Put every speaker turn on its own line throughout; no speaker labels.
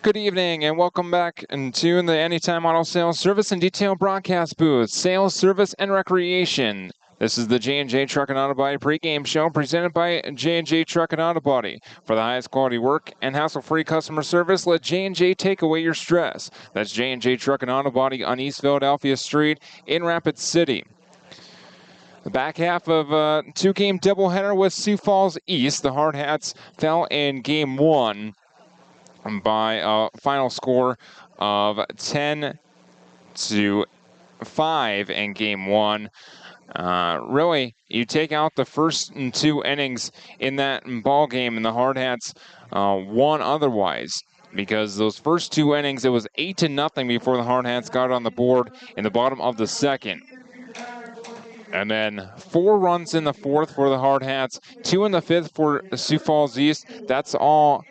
Good evening and welcome back to the Anytime Auto Sales Service and Detail Broadcast Booth, Sales, Service, and Recreation. This is the J&J Truck and Auto Body pregame show presented by J&J Truck and Auto Body. For the highest quality work and hassle-free customer service, let J&J take away your stress. That's J&J Truck and Auto Body on East Philadelphia Street in Rapid City. The back half of a two-game doubleheader with Sioux Falls East. The Hardhats fell in Game 1 by a final score of 10-5 in Game 1. Really, you take out the first two innings in that ball game, and the Hardhats won otherwise. Because those first two innings, it was 8-0 before the Hardhats got on the board in the bottom of the second. And then 4 runs in the fourth for the Hardhats, 2 in the fifth for Sioux Falls East. That's all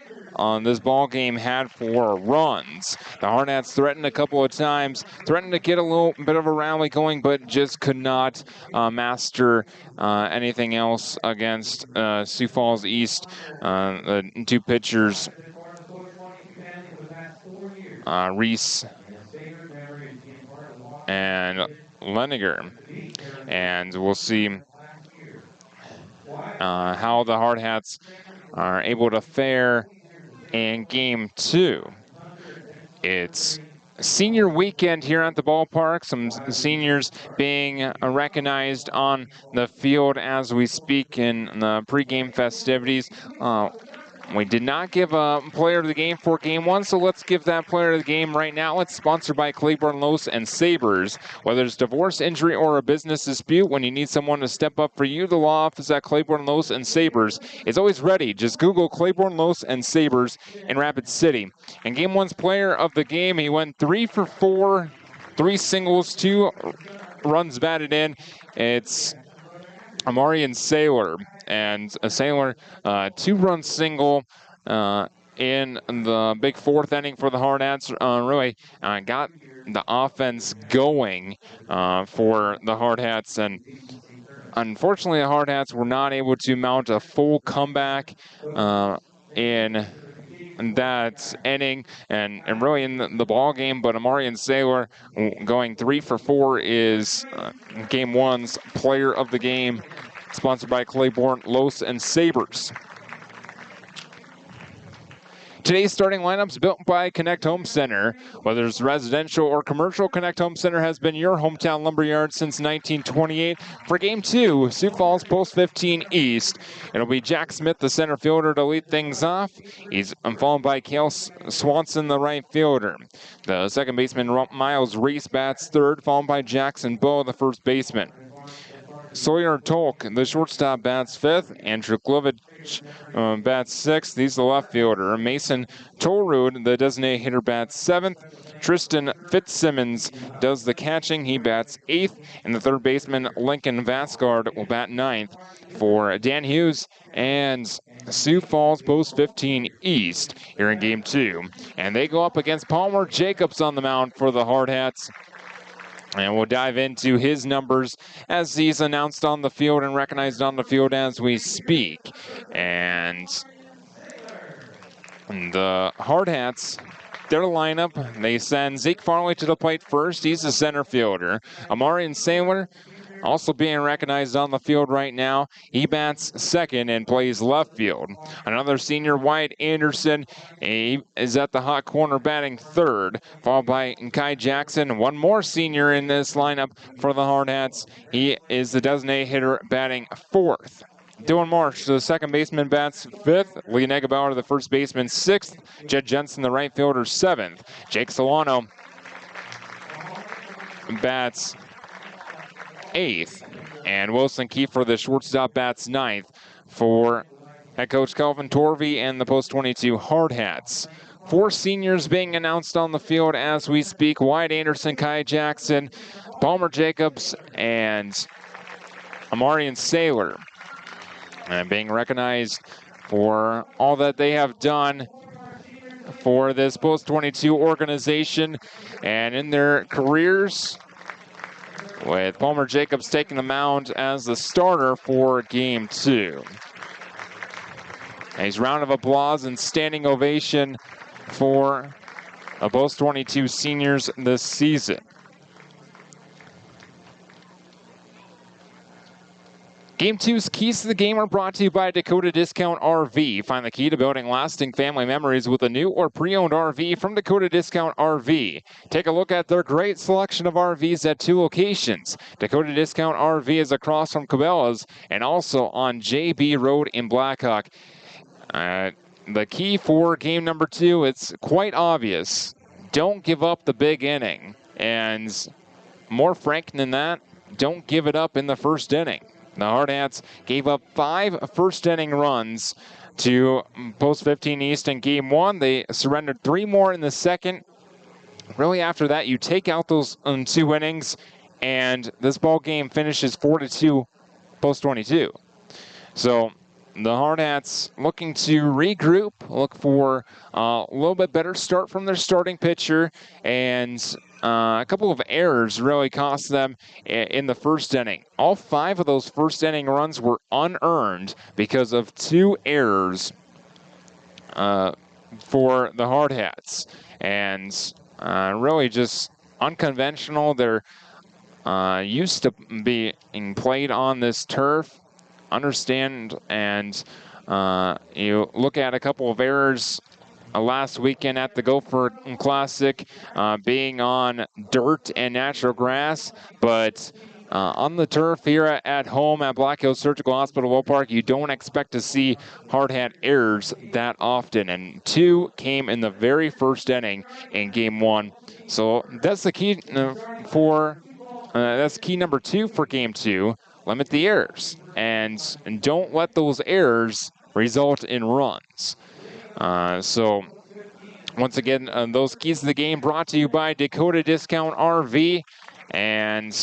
this ball game had for runs. The Hardhats threatened a couple of times, threatened to get a little bit of a rally going, but just could not master anything else against Sioux Falls East. The two pitchers, Reese and Leniger. And we'll see how the Hardhats are able to fare in Game 2. It's senior weekend here at the ballpark. Some seniors being recognized on the field as we speak in the pregame festivities. We did not give a player of the game for Game 1, so let's give that player of the game right now. It's sponsored by Claiborne Los and Sabres. Whether it's divorce, injury, or a business dispute, when you need someone to step up for you, the law office at Claiborne Los and Sabres is always ready. Just Google Claiborne Los and Sabres in Rapid City. And Game 1's player of the game, he went 3 for 4, 3 singles, 2 runs batted in. It's Amarian Saylor, and a Saylor 2-run single in the big fourth inning for the Hardhats. Really got the offense going for the Hardhats, and unfortunately the Hardhats were not able to mount a full comeback in that inning and really in the ball game. But Amarian Saylor going 3 for 4 is Game 1's player of the game, sponsored by Claiborne Los and Sabres. Today's starting lineups built by Connect Home Center. Whether it's residential or commercial, Connect Home Center has been your hometown lumberyard since 1928. For Game 2, Sioux Falls Post 15 East, it'll be Jack Smith, the center fielder, to lead things off. He's followed by Cale Swanson, the right fielder. The second baseman, Miles Reese, bats third, followed by Jackson Bowe, the first baseman. Sawyer Tolk, the shortstop, bats fifth. Andrew Klovich bats sixth. He's the left fielder. Mason Tolrud, the designated hitter, bats seventh. Tristan Fitzsimmons does the catching. He bats eighth. And the third baseman, Lincoln Vasgard, will bat ninth for Dan Hughes and Sioux Falls Post 15 East here in Game 2. And they go up against Palmer Jacobs on the mound for the Hardhats. And we'll dive into his numbers as he's announced on the field and recognized on the field as we speak. And the Hardhats, their lineup, they send Zeke Farley to the plate first. He's the center fielder. Amarian Saylor also being recognized on the field right now. He bats second and plays left field. Another senior, Wyatt Anderson, he is at the hot corner batting third, followed by Kai Jackson. One more senior in this lineup for the Hardhats. He is the designated hitter batting fourth. Dylan Marsh, the second baseman, bats fifth. Lee Negabauer, the first baseman, sixth. Jed Jensen, the right fielder, seventh. Jake Solano bats eighth, and Wilson Kiefer, the shortstop, bats ninth for head coach Calvin Torvey and the Post 22 Hardhats. 4 seniors being announced on the field as we speak: Wyatt Anderson, Kai Jackson, Palmer Jacobs, and Amarian Saylor, and being recognized for all that they have done for this Post 22 organization and in their careers, with Palmer Jacobs taking the mound as the starter for Game 2. A round of applause and standing ovation for of both 22 seniors this season. Game 2's keys to the game are brought to you by Dakota Discount RV. Find the key to building lasting family memories with a new or pre-owned RV from Dakota Discount RV. Take a look at their great selection of RVs at 2 locations. Dakota Discount RV is across from Cabela's and also on JB Road in Blackhawk. The key for game number 2, it's quite obvious. Don't give up the big inning. And more frank than that, don't give it up in the first inning. The Hardhats gave up 5 first-inning runs to Post 15 East in Game 1. They surrendered 3 more in the second. Really, after that, you take out those 2 innings, and this ball game finishes 4-2 Post 22. So the Hardhats looking to regroup, look for a little bit better start from their starting pitcher, and a couple of errors really cost them in the first inning. All 5 of those first inning runs were unearned because of 2 errors for the Hardhats. And really just unconventional. They're used to being played on this turf. Understand, and you look at a couple of errors last weekend at the Gopher Classic, being on dirt and natural grass, but on the turf here at home at Black Hills Surgical Hospital Ballpark, you don't expect to see hard-hat errors that often, and 2 came in the very first inning in Game 1. So that's the key that's key number 2 for Game 2. Limit the errors, and don't let those errors result in runs. So once again, those keys to the game brought to you by Dakota Discount RV, and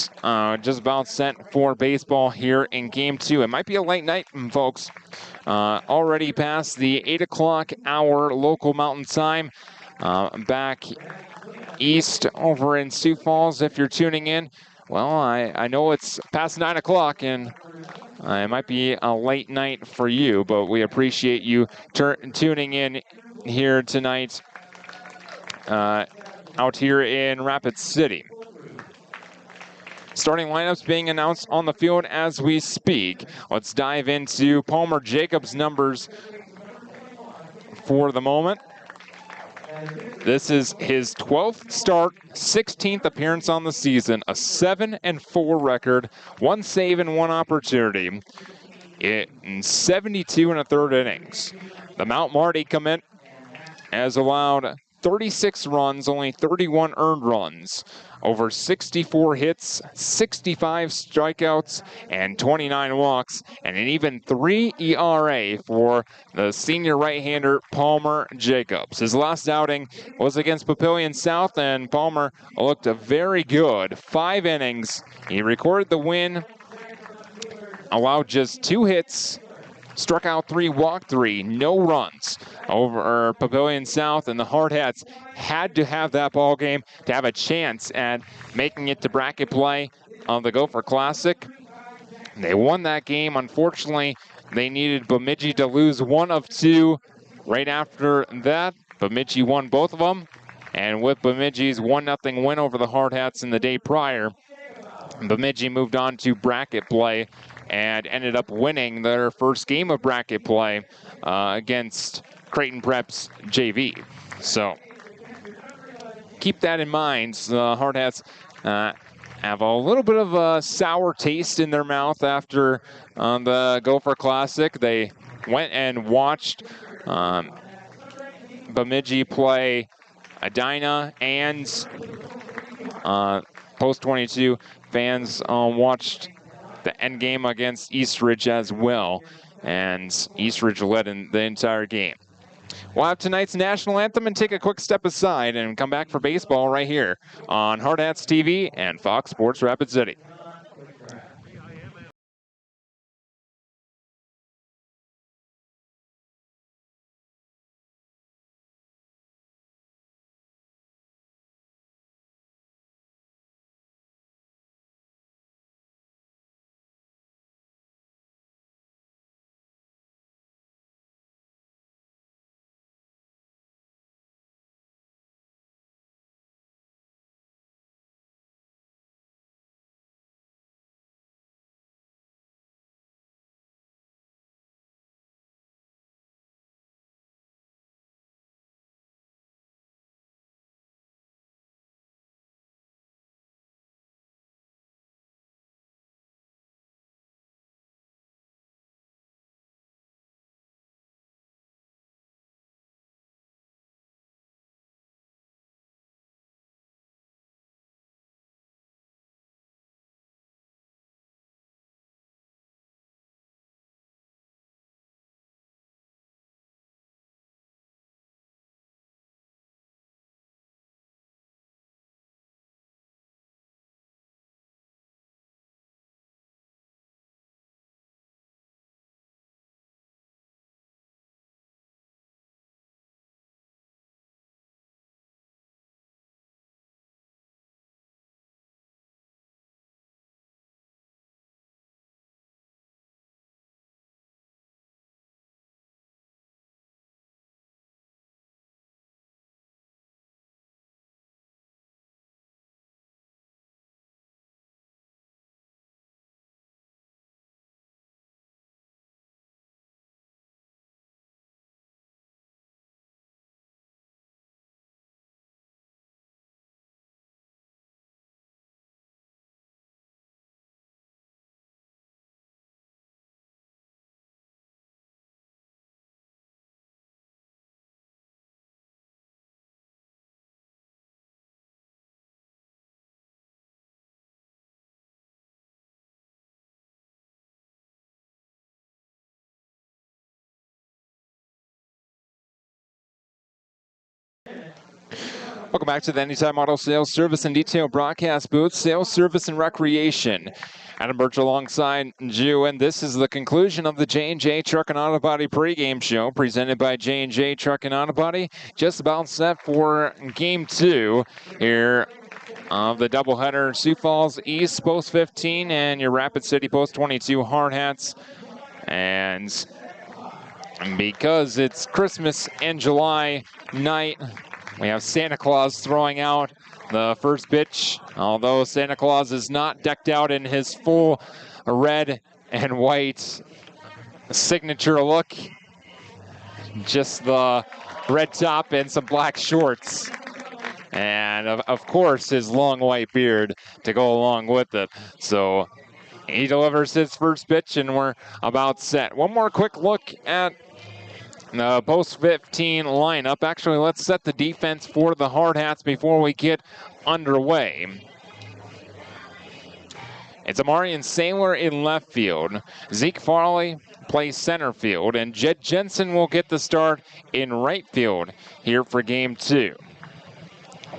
just about set for baseball here in Game 2. It might be a late night, folks. Already past the 8 o'clock hour local mountain time. Back east over in Sioux Falls, if you're tuning in. Well, I know it's past 9 o'clock, and it might be a late night for you, but we appreciate you tuning in here tonight out here in Rapid City. Starting lineups being announced on the field as we speak. Let's dive into Palmer Jacobs' numbers for the moment. This is his 12th start, 16th appearance on the season, a 7-4 record, 1 save and 1 opportunity in 72 1/3 innings. The Mount Marty commit has allowed 36 runs, only 31 earned runs, over 64 hits, 65 strikeouts, and 29 walks, and an even 3 ERA for the senior right-hander Palmer Jacobs. His last outing was against Papillion South, and Palmer looked very good. 5 innings. He recorded the win, allowed just 2 hits, struck out 3, walked 3, no runs over Papillion South, and the Hardhats had to have that ball game to have a chance at making it to bracket play of the Gopher Classic. They won that game. Unfortunately, they needed Bemidji to lose 1 of 2 right after that. Bemidji won both of them, and with Bemidji's 1-0 win over the Hardhats in the day prior, Bemidji moved on to bracket play and ended up winning their first game of bracket play against Creighton Prep's JV. So keep that in mind. The Hardhats have a little bit of a sour taste in their mouth after the Gopher Classic. They went and watched Bemidji play Edina, and Post 22 fans watched the end game against Eastridge as well, and Eastridge led in the entire game. We'll have tonight's national anthem and take a quick step aside and come back for baseball right here on Hardhats TV and Fox Sports Rapid City. Welcome back to the Anytime Auto Sales Service and Detail Broadcast Booth, Sales, Service, and Recreation. Adam Birch alongside Jew, and this is the conclusion of the J&J Truck and Auto Body pregame show presented by J&J Truck and Auto Body. Just about set for Game 2 here of the doubleheader. Sioux Falls East Post 15 and your Rapid City Post 22 Hardhats. And because it's Christmas and July night, we have Santa Claus throwing out the first pitch, although Santa Claus is not decked out in his full red and white signature look. Just the red top and some black shorts. And of course, his long white beard to go along with it. So he delivers his first pitch and we're about set. One more quick look at the post 15 lineup. Actually, let's set the defense for the Hardhats before we get underway. It's Amarian Saylor in left field. Zeke Farley plays center field, and Jed Jensen will get the start in right field here for Game 2.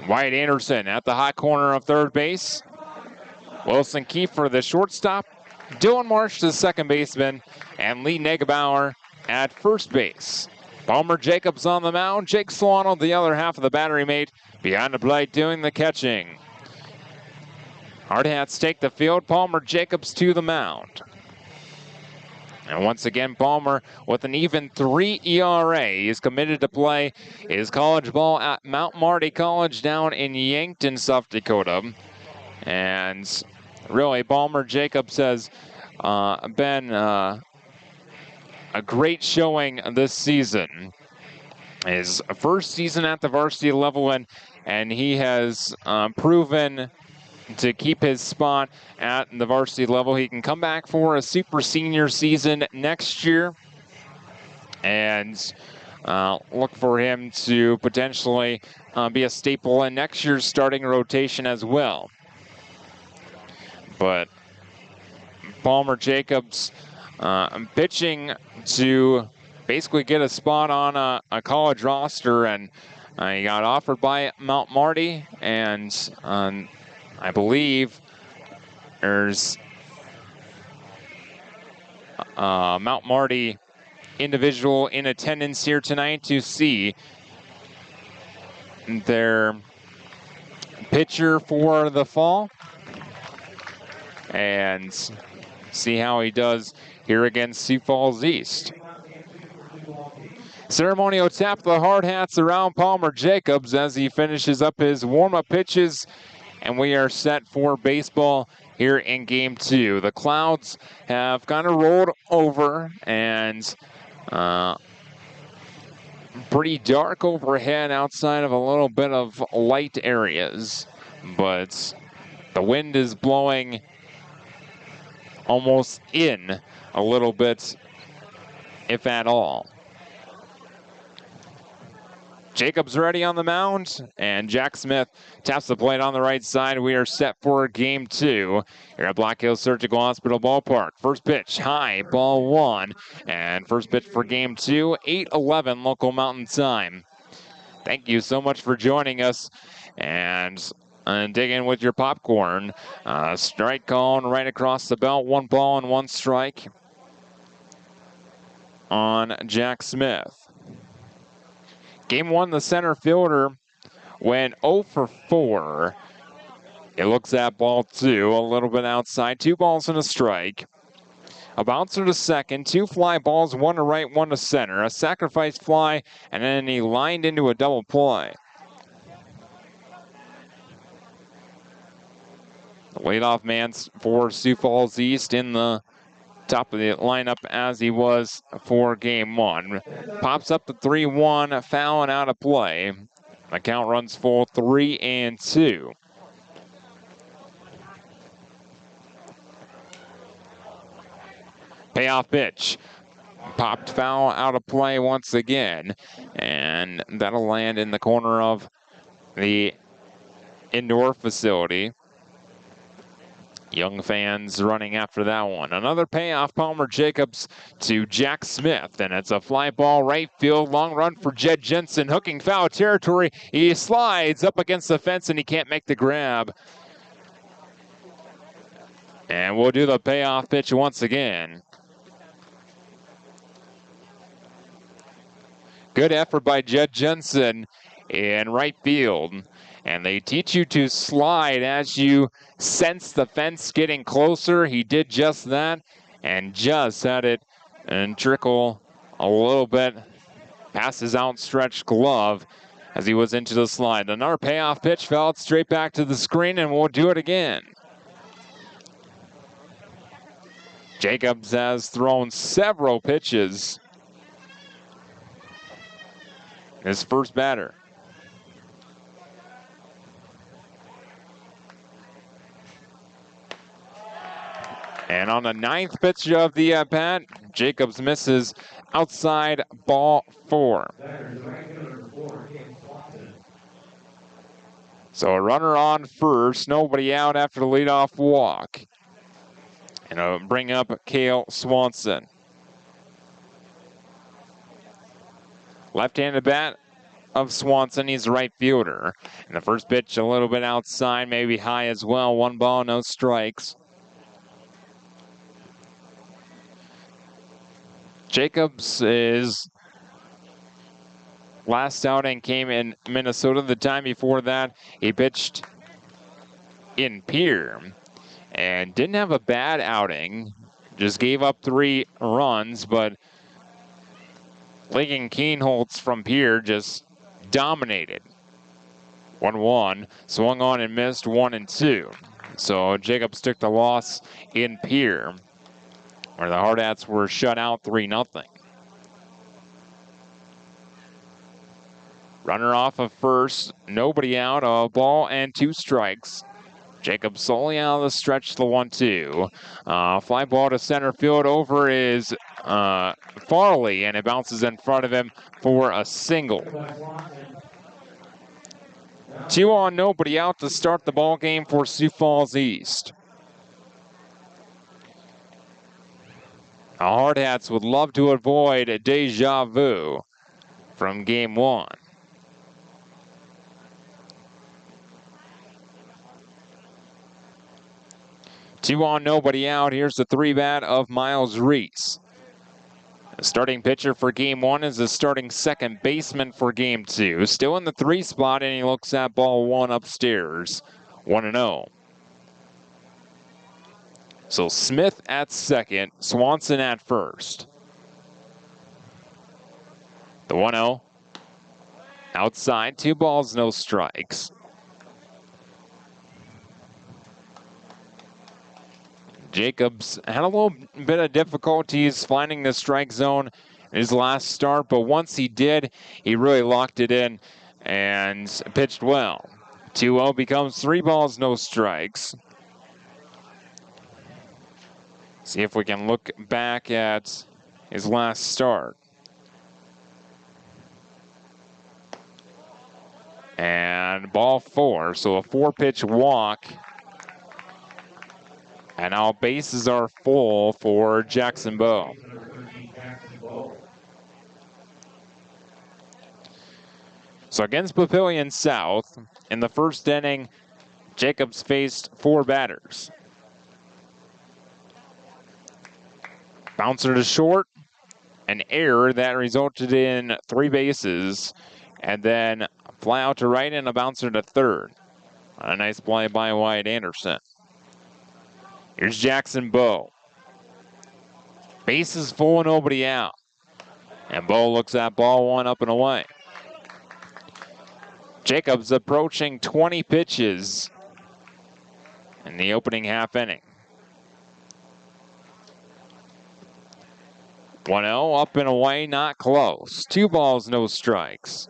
Wyatt Anderson at the hot corner of third base. Wilson Kiefer, the shortstop. Dylan Marsh, the second baseman, and Lee Negebauer at first base. Palmer Jacobs on the mound. Jake Solano, the other half of the battery mate, behind the plate doing the catching. Hardhats take the field. Palmer Jacobs to the mound. And once again, Palmer with an even 3 ERA. He's committed to play his college ball at Mount Marty College down in Yankton, South Dakota. And really, Palmer Jacobs has been a great showing this season. His first season at the varsity level, and he has proven to keep his spot at the varsity level. He can come back for a super senior season next year, and look for him to potentially be a staple in next year's starting rotation as well. But Palmer Jacobs pitching to basically get a spot on a college roster, and he got offered by Mount Marty, and I believe there's Mount Marty individual in attendance here tonight to see their pitcher for the fall and see how he does here against Sioux Falls East. Ceremonial tap the Hardhats around Palmer Jacobs as he finishes up his warm-up pitches, and we are set for baseball here in Game 2. The clouds have kind of rolled over, and pretty dark overhead outside of a little bit of light areas, but the wind is blowing almost in a little bit, if at all. Jacobs ready on the mound, and Jack Smith taps the plate on the right side. We are set for Game 2 here at Black Hills Surgical Hospital Ballpark. First pitch, high, ball 1, and first pitch for Game 2, 8:11 local mountain time. Thank you so much for joining us, and dig in with your popcorn. Strike cone right across the belt, 1 ball and 1 strike on Jack Smith. Game 1, the center fielder went 0 for 4. It looks at ball 2, a little bit outside, 2 balls and a strike. A bouncer to second, 2 fly balls, 1 to right, 1 to center. A sacrifice fly, and then he lined into a double play. The leadoff man for Sioux Falls East in the top of the lineup as he was for Game 1. Pops up the 3-1, foul and out of play. The count runs full, 3-2. Payoff pitch. Popped foul out of play once again, and that'll land in the corner of the indoor facility. Young fans running after that one. Another payoff, Palmer Jacobs to Jack Smith, and it's a fly ball right field. Long run for Jed Jensen, hooking foul territory. He slides up against the fence and he can't make the grab. And we'll do the payoff pitch once again. Good effort by Jed Jensen in right field. And they teach you to slide as you sense the fence getting closer. He did just that and just had it and trickle a little bit past his outstretched glove as he was into the slide. Another payoff pitch fell out straight back to the screen, and we'll do it again. Jacobs has thrown several pitches. His first batter. And on the 9th pitch of the at-bat, Jacobs misses outside, ball 4. So a runner on first, nobody out after the leadoff walk. And I'll bring up Cale Swanson. Left-handed bat of Swanson, he's a right fielder. And the first pitch a little bit outside, maybe high as well. 1 ball, no strikes. Jacobs is last outing came in Minnesota. The time before that, he pitched in Pierre and didn't have a bad outing. Just gave up 3 runs, but Lincoln Keenholz from Pierre just dominated. 1-1, swung on and missed 1-2. So Jacobs took the loss in Pierre, where the Hardhats were shut out 3-0. Runner off of first, nobody out, a ball and 2 strikes. Jacobs solely out of the stretch, the 1-2. Fly ball to center field over is Farley, and it bounces in front of him for a single. 2 on, nobody out to start the ball game for Sioux Falls East. The Hardhats would love to avoid a deja vu from game 1. Two on, nobody out. Here's the 3-bat of Miles Reese. The starting pitcher for game 1 is the starting second baseman for game 2. Still in the 3 spot, and he looks at ball 1 upstairs. 1-0. So Smith at second, Swanson at first. The 1-0. Outside, 2 balls, no strikes. Jacobs had a little bit of difficulties finding the strike zone in his last start, but once he did, he really locked it in and pitched well. 2-0 becomes 3 balls, no strikes. See if we can look back at his last start. And ball 4, so a 4-pitch walk. And now bases are full for Jackson Bowe. So against Papillion South, in the first inning, Jacobs faced 4 batters. Bouncer to short, an error that resulted in 3 bases, and then a fly out to right and a bouncer to third. A nice play by Wyatt Anderson. Here's Jackson Bowe. Bases full and nobody out. And Bowe looks at ball 1 up and away. Jacobs approaching 20 pitches in the opening half inning. 1-0 up and away, not close. 2 balls, no strikes.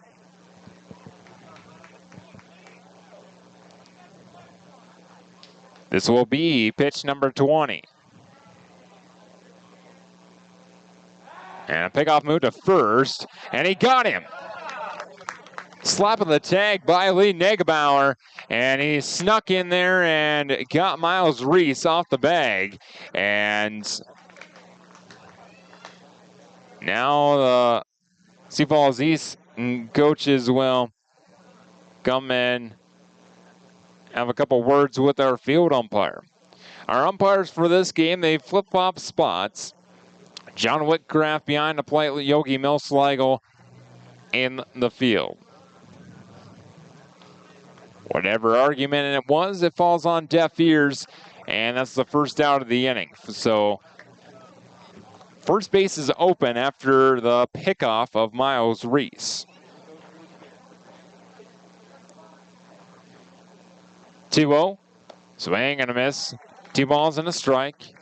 This will be pitch number 20. And a pickoff move to first, and he got him. Slap of the tag by Lee Negebauer, and he snuck in there and got Miles Reese off the bag. And now the Sioux Falls East coaches will come in, have a couple words with our field umpire. Our umpires for this game, they flip-flop spots. John Whitcraft behind the plate, Yogi Milsleigel in the field. Whatever argument it was, it falls on deaf ears, and that's the first out of the inning. So first base is open after the pickoff of Miles Reese. 2-0, swing and a miss. 2 balls and a strike.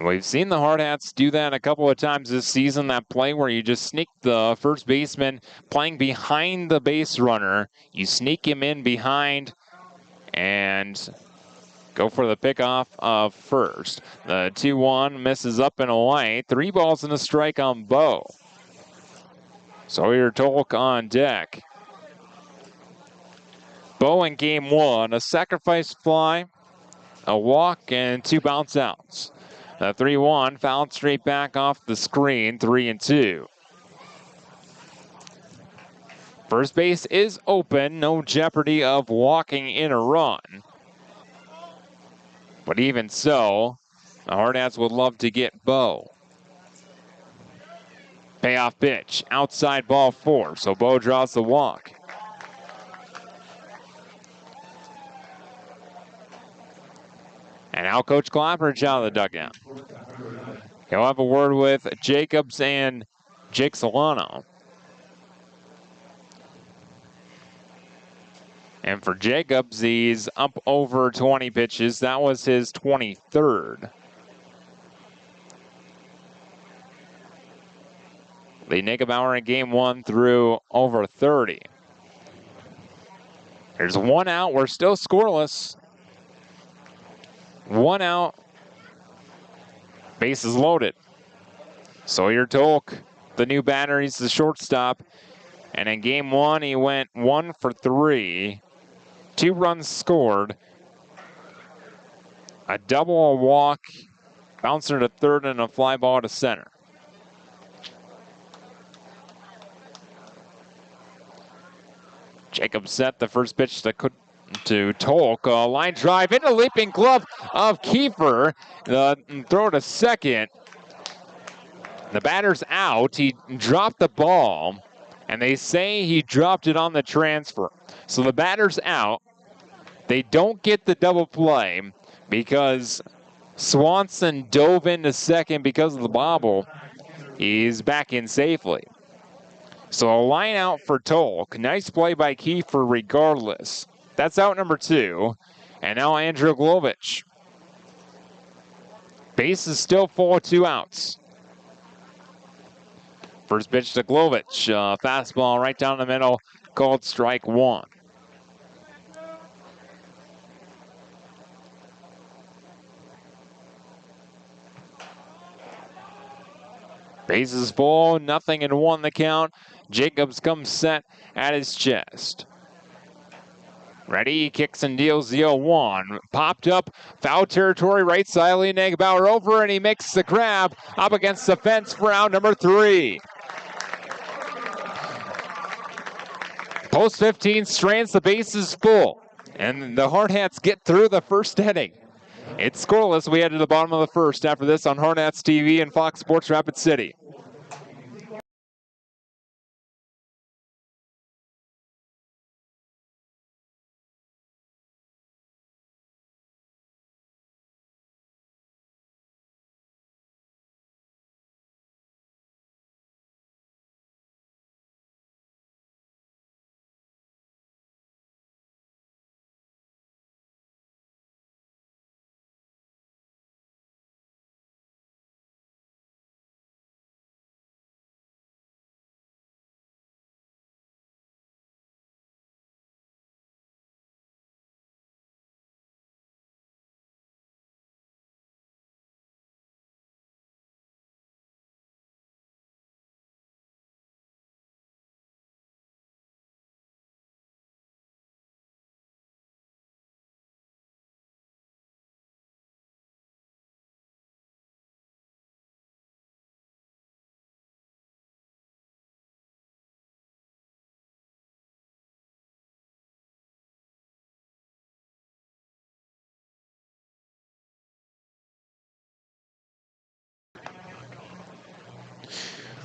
We've seen the Hardhats do that a couple of times this season, that play where you just sneak the first baseman playing behind the base runner. You sneak him in behind and go for the pickoff of first. The 2-1 misses up and away. 3 balls and a strike on Bo. Sawyer Tolk on deck. Bo in game 1, a sacrifice fly, a walk, and 2 bounce outs. The 3-1 fouled straight back off the screen, 3-2. First base is open, no jeopardy of walking in a run. But even so, the Hardhats would love to get Bo. Payoff pitch, outside ball 4, so Bo draws the walk. And now Coach Clapperidge out of the dugout. He'll have a word with Jacobs and Jake Solano. And for Jacobs, he's up over 20 pitches. That was his 23rd. Lee Negebauer in game 1 threw over 30. There's 1 out. We're still scoreless. 1 out. Bases loaded. Sawyer Tolk, the new batter, he's the shortstop. And in game 1, he went 1 for 3. 2 runs scored. A double, a walk, bouncer to third, and a fly ball to center. Jacobs set the first pitch to Tolk. A line drive into leaping glove of Kiefer. The throw to second. The batter's out. He dropped the ball, and they say he dropped it on the transfer. So the batter's out. They don't get the double play because Swanson dove into second because of the bobble. He's back in safely. So a line out for Tolk. Nice play by Kiefer regardless. That's out number 2. And now Andrew Glovich. Base is still full with 2 outs. First pitch to Glovich. Fastball right down the middle, called strike 1. Bases full, 0-1 the count. Jacobs comes set at his chest. Ready, kicks and deals the 0-1. Popped up, foul territory, right side, Lee Negebauer over, and he makes the grab up against the fence for out number 3. Post 15 strands, the base is full, and the Hardhats get through the first inning. It's scoreless. We head to the bottom of the first after this on Hardhats TV and Fox Sports Rapid City.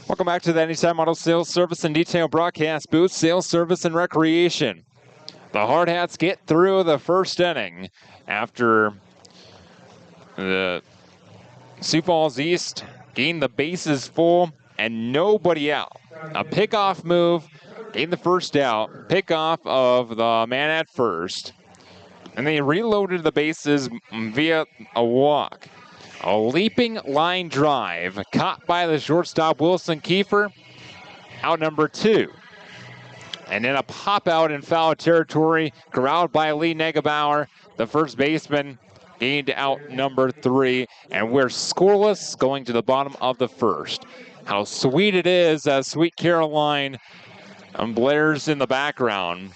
Welcome back to the Anytime Auto Sales Service and Detail Broadcast Booth, Sales Service and Recreation. The Hardhats get through the first inning after the Sioux Falls East gained the bases full and nobody out. A pickoff move, gained the first out, pickoff of the man at first, and they reloaded the bases via a walk. A leaping line drive caught by the shortstop Wilson Kiefer, out number 2. And then a pop out in foul territory, corralled by Lee Negebauer, the first baseman, gained out number 3, and we're scoreless going to the bottom of the first. How sweet it is as Sweet Caroline blares in the background.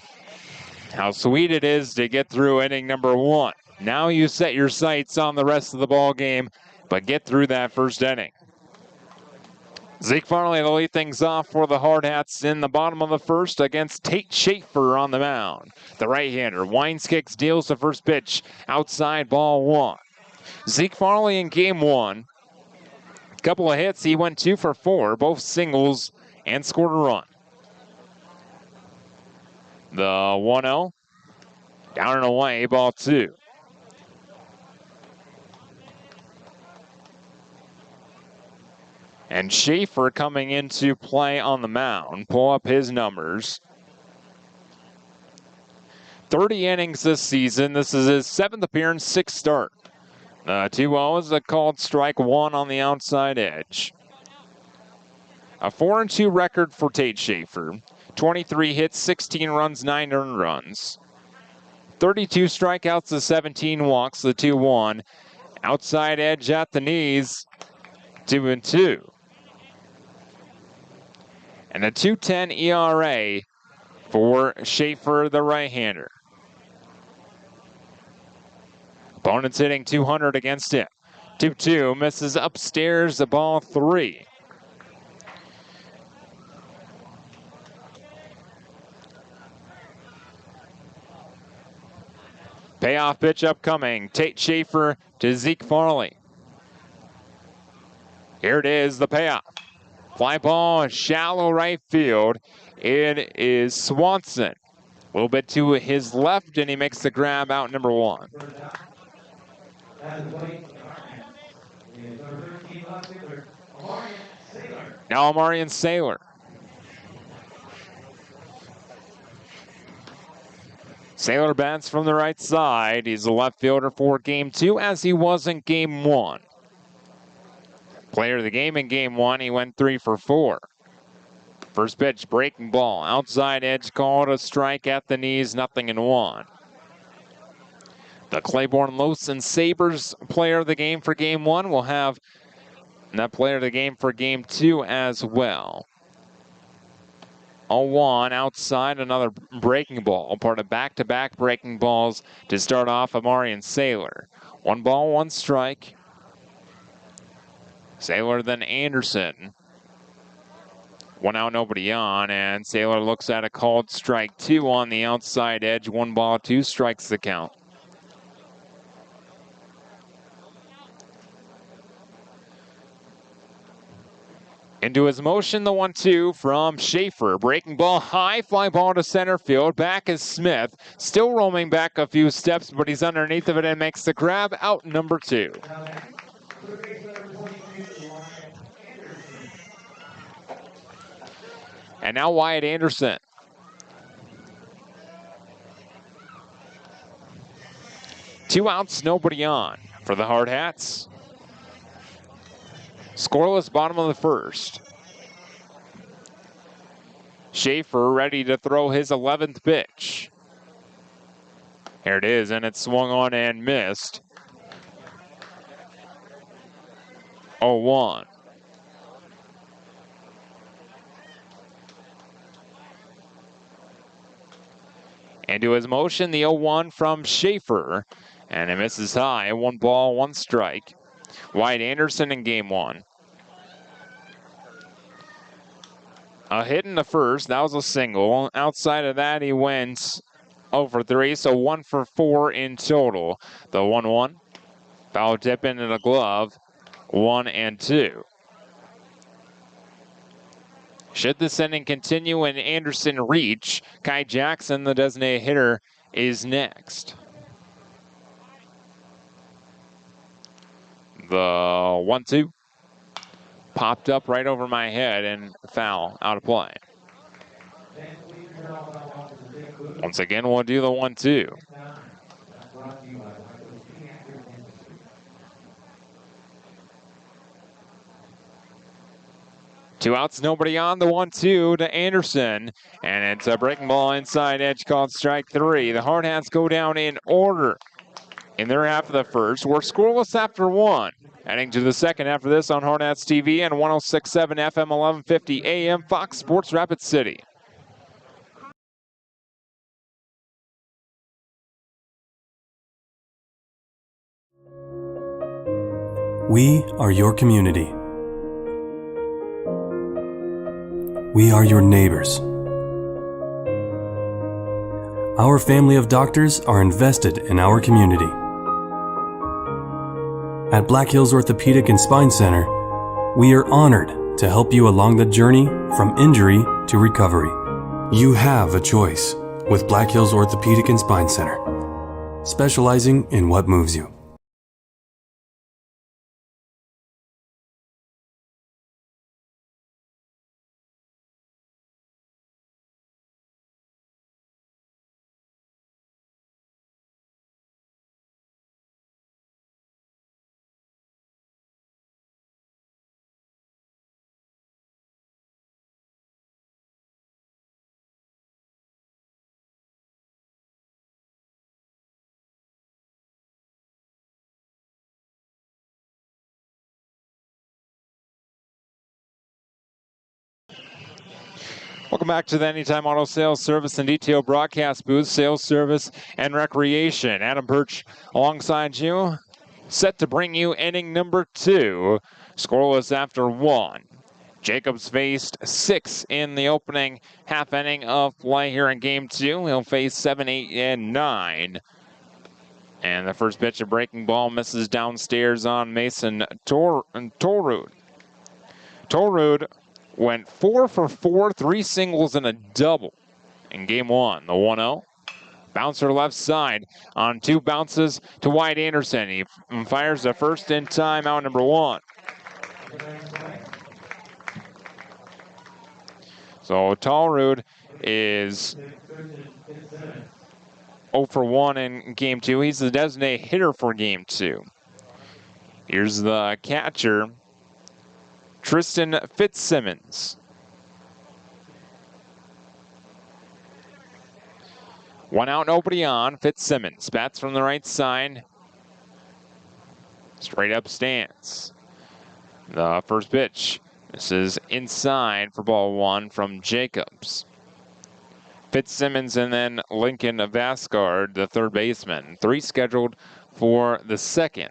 How sweet it is to get through inning number 1. Now you set your sights on the rest of the ball game, but get through that first inning. Zeke Farley to lead things off for the Hardhats in the bottom of the first against Tate Schaefer on the mound. The right-hander winds, kicks, deals the first pitch outside, ball 1. Zeke Farley in game 1. A couple of hits, he went 2 for 4, both singles, and scored a run. The 1-0, down and away, ball 2. And Schaefer coming into play on the mound. Pull up his numbers. 30 innings this season. This is his 7th appearance, 6th start. 2-0 is a called strike 1 on the outside edge. A 4-2 record for Tate Schaefer. 23 hits, 16 runs, 9 earned runs. 32 strikeouts to 17 walks, the 2-1. Outside edge at the knees, 2-2. And a 2.10 ERA for Schaefer, the right-hander. Opponent's hitting 200 against him. 2-2, misses upstairs, the ball 3. Payoff pitch upcoming. Tate Schaefer to Zeke Farley. Here it is, the payoff. Fly ball, shallow right field. It is Swanson. A little bit to his left, and he makes the grab, out number 1. Now Amarian Saylor. Saylor bats from the right side. He's a left fielder for game 2, as he was in game 1. Player of the game in game 1, he went 3 for 4. First pitch, breaking ball. Outside edge, called a strike at the knees, 0-1. The Claiborne Lowson Sabres player of the game for game 1 will have that player of the game for game 2 as well. 0-1 outside, another breaking ball. Part of back-to-back breaking balls to start off Amarian Saylor. 1 ball, 1 strike. Saylor then Anderson. 1 out, nobody on, and Saylor looks at a called strike 2 on the outside edge. 1 ball, 2 strikes the count. Into his motion, the 1-2 from Schaefer. Breaking ball high, fly ball to center field. Back is Smith. Still roaming back a few steps, but he's underneath of it and makes the grab, out number 2. And now Wyatt Anderson. Two outs, nobody on for the Hardhats. Scoreless bottom of the first. Schaefer ready to throw his 11th pitch. Here it is, and it's swung on and missed. 0-1. Into his motion, the 0-1 from Schaefer, and it misses high. 1 ball, 1 strike. Wyatt Anderson in game 1. A hit in the first, that was a single. Outside of that, he went 0 for 3, so 1 for 4 in total. The 1-1, foul tip into the glove, 1-2. Should this inning continue and Anderson reach, Kai Jackson, the designated hitter, is next. The 1-2 popped up right over my head and foul, out of play. Once again, we'll do the 1-2. Two outs, nobody on. The 1-2 to Anderson. And it's a breaking ball inside edge called strike 3. The Hardhats go down in order in their half of the first. We're scoreless after 1. Heading to the second after this on Hardhats TV and 106.7 FM 1150 AM Fox Sports Rapid City.
We are your community. We are your neighbors. Our family of doctors are invested in our community. At Black Hills Orthopedic and Spine Center, we are honored to help you along the journey from injury to recovery. You have a choice with Black Hills Orthopedic and Spine Center, specializing in what moves you.
Welcome back to the Anytime Auto Sales Service and Detail Broadcast Booth, Sales Service and Recreation. Adam Birch alongside you, set to bring you inning number 2, scoreless after 1. Jacobs faced 6 in the opening half inning of play here in Game 2. He'll face 7, 8, and 9. And the first pitch, a breaking ball, misses downstairs on Mason Torrud. Torrud went 4 for 4, 3 singles and a double in Game 1. The 1-0. Bouncer left side on 2 bounces to Wyatt Anderson. He fires the first in time, out number 1. So Talrud is 0 for 1 in Game 2. He's the designated hitter for Game 2. Here's the catcher, Tristan Fitzsimmons. 1 out, nobody on. Fitzsimmons bats from the right side. Straight up stance. The first pitch. This is inside for ball 1 from Jacobs. Fitzsimmons and then Lincoln Vasgard, the third baseman. 3 scheduled for the second.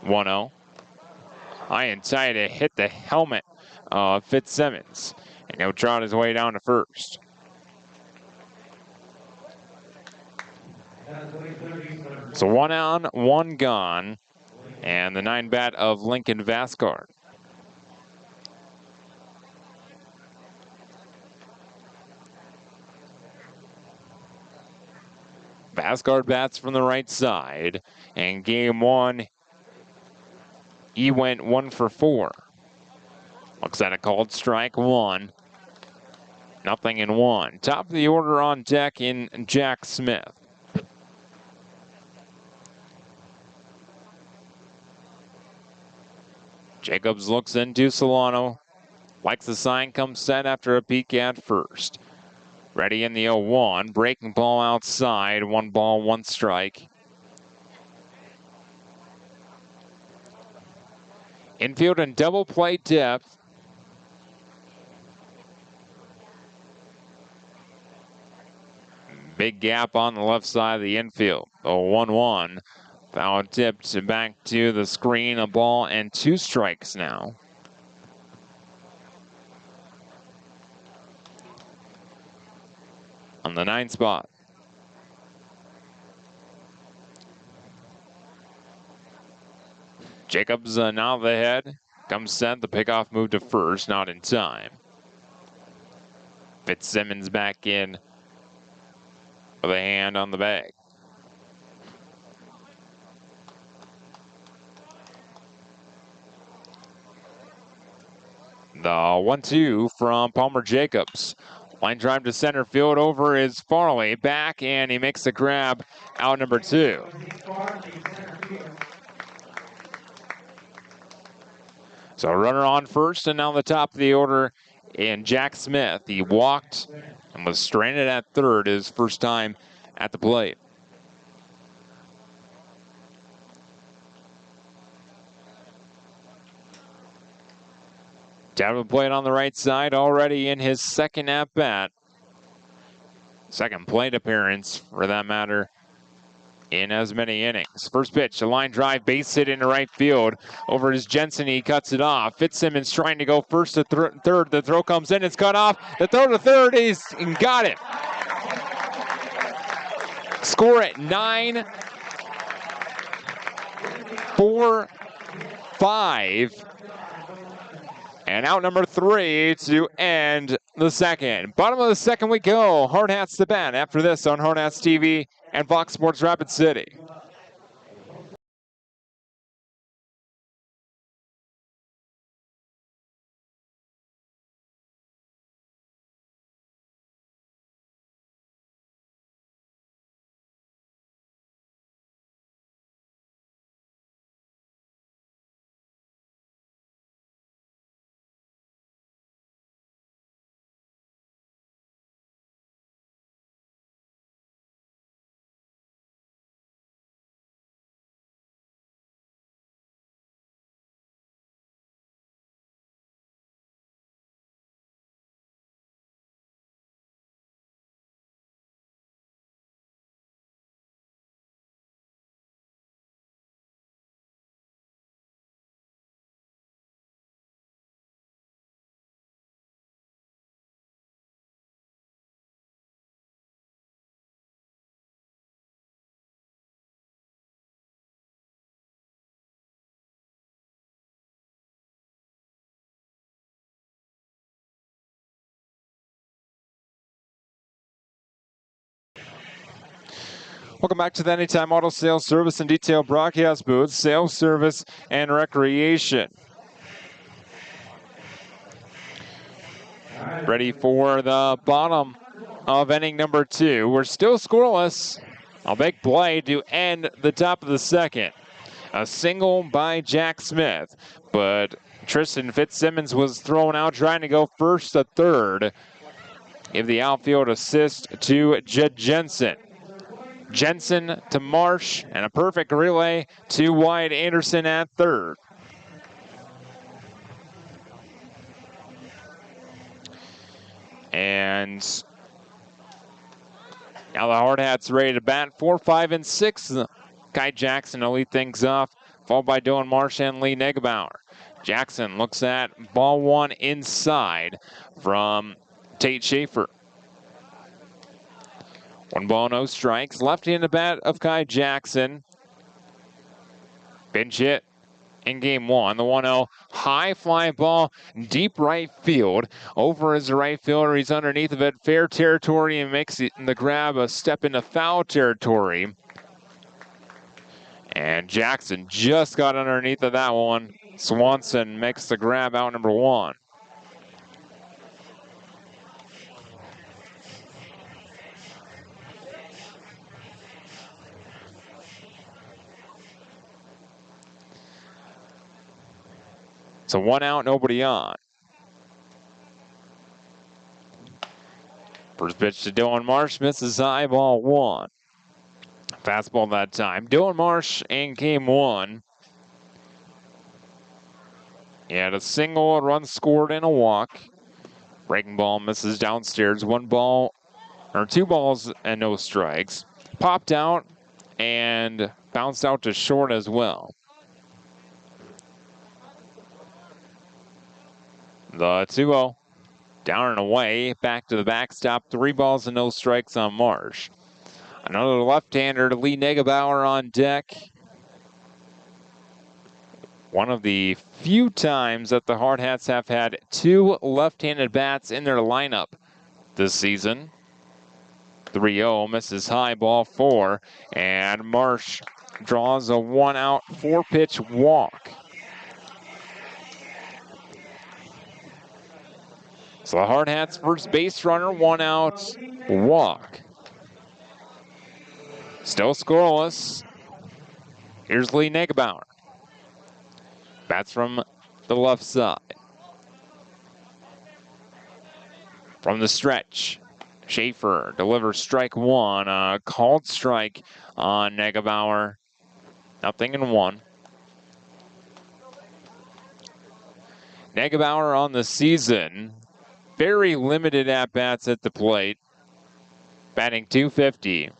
1-0. High and tight to hit the helmet of Fitzsimmons. And he'll trot his way down to first. So 1 on, 1 gone. And the 9 bat of Lincoln Vasgard. Vasgard bats from the right side. And Game 1, he went 1 for 4. Looks at a called strike 1. Nothing in 1. Top of the order on deck in Jack Smith. Jacobs looks into Solano. Likes the sign, comes set after a peek at first. Ready in the 0-1. Breaking ball outside. 1 ball, 1 strike. Infield and double play depth. Big gap on the left side of the infield. The 1-1. Foul tipped back to the screen. A ball and 2 strikes now. On the 9 spot. Jacobs now the head. Comes set. The pickoff move to first. Not in time. Fitzsimmons back in with a hand on the bag. The 1-2 from Palmer Jacobs. Line drive to center field over is Farley. Back, and he makes the grab out number 2. So runner on first, and now the top of the order in Jack Smith. He walked and was stranded at third his first time at the plate. Down to the plate on the right side, already in his second at-bat. Second plate appearance, for that matter, in as many innings. First pitch, a line drive, base hit into right field. Over is Jensen, he cuts it off. Fitzsimmons trying to go first to third. The throw comes in, it's cut off. The throw to third, he's got it. Score at 9-4-5. And out number 3 to end the second. Bottom of the second we go. Hardhats to bat after this on Hardhats TV and Fox Sports Rapid City. Welcome back to the Anytime Auto Sales Service and Detail Broadcast Booth, Sales, Service, and Recreation. Ready for the bottom of inning number 2. We're still scoreless. A big play to end the top of the second. A single by Jack Smith, but Tristan Fitzsimmons was thrown out trying to go first to third. Give the outfield assist to Jed Jensen. Jensen to Marsh, and a perfect relay to Wyatt Anderson at third. And now the Hardhats ready to bat. 4, 5, and 6. Kai Jackson to lead things off, followed by Dylan Marsh and Lee Negebauer. Jackson looks at ball 1 inside from Tate Schaefer. 1 ball, no strikes. Left-handed bat of Kai Jackson. Pinch hit in game 1. The 1-0 high fly ball, deep right field. Over is the right fielder. He's underneath of it. Fair territory and makes the grab a step into foul territory. And Jackson just got underneath of that one. Swanson makes the grab out number 1. So 1 out, nobody on. First pitch to Dylan Marsh, misses high, ball 1. Fastball that time. Dylan Marsh in game 1. He had a single, a run scored, and a walk. Breaking ball misses downstairs. 1 ball, or 2 balls and no strikes. Popped out and bounced out to short as well. The 2-0, down and away, back to the backstop. 3 balls and no strikes on Marsh. Another left-hander to Lee Negebauer on deck. One of the few times that the Hardhats have had 2 left-handed bats in their lineup this season. 3-0, misses high, ball 4, and Marsh draws a 1-out, 4-pitch walk. So the Hardhats first base runner, 1 out, walk. Still scoreless. Here's Lee Negebauer. Bats from the left side. From the stretch, Schaefer delivers strike 1. A called strike on Negebauer. 0-1. Negebauer on the season, very limited at-bats at the plate. Batting .250.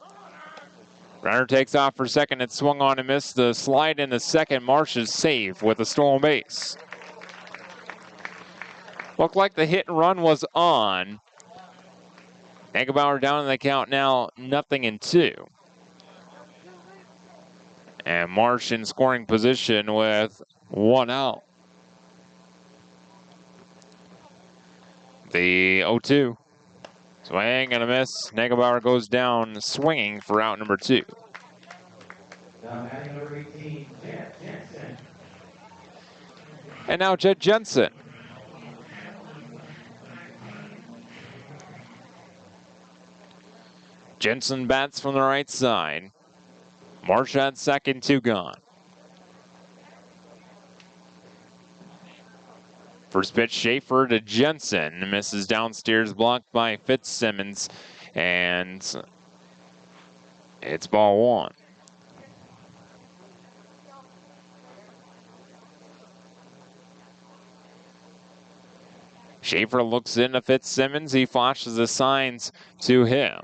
Runner takes off for second and swung on and missed. The slide in the second. Marsh is safe with a stolen base. Looked like the hit and run was on. Negebauer down in the count now, 0-2. And Marsh in scoring position with 1 out. The 0-2. Swing and a miss. Negebauer goes down swinging for out number 2. And now Jed Jensen. Jensen bats from the right side. Marsh at second, 2 gone. First pitch, Schaefer to Jensen. Misses downstairs, blocked by Fitzsimmons. And it's ball 1. Schaefer looks into Fitzsimmons. He flashes the signs to him.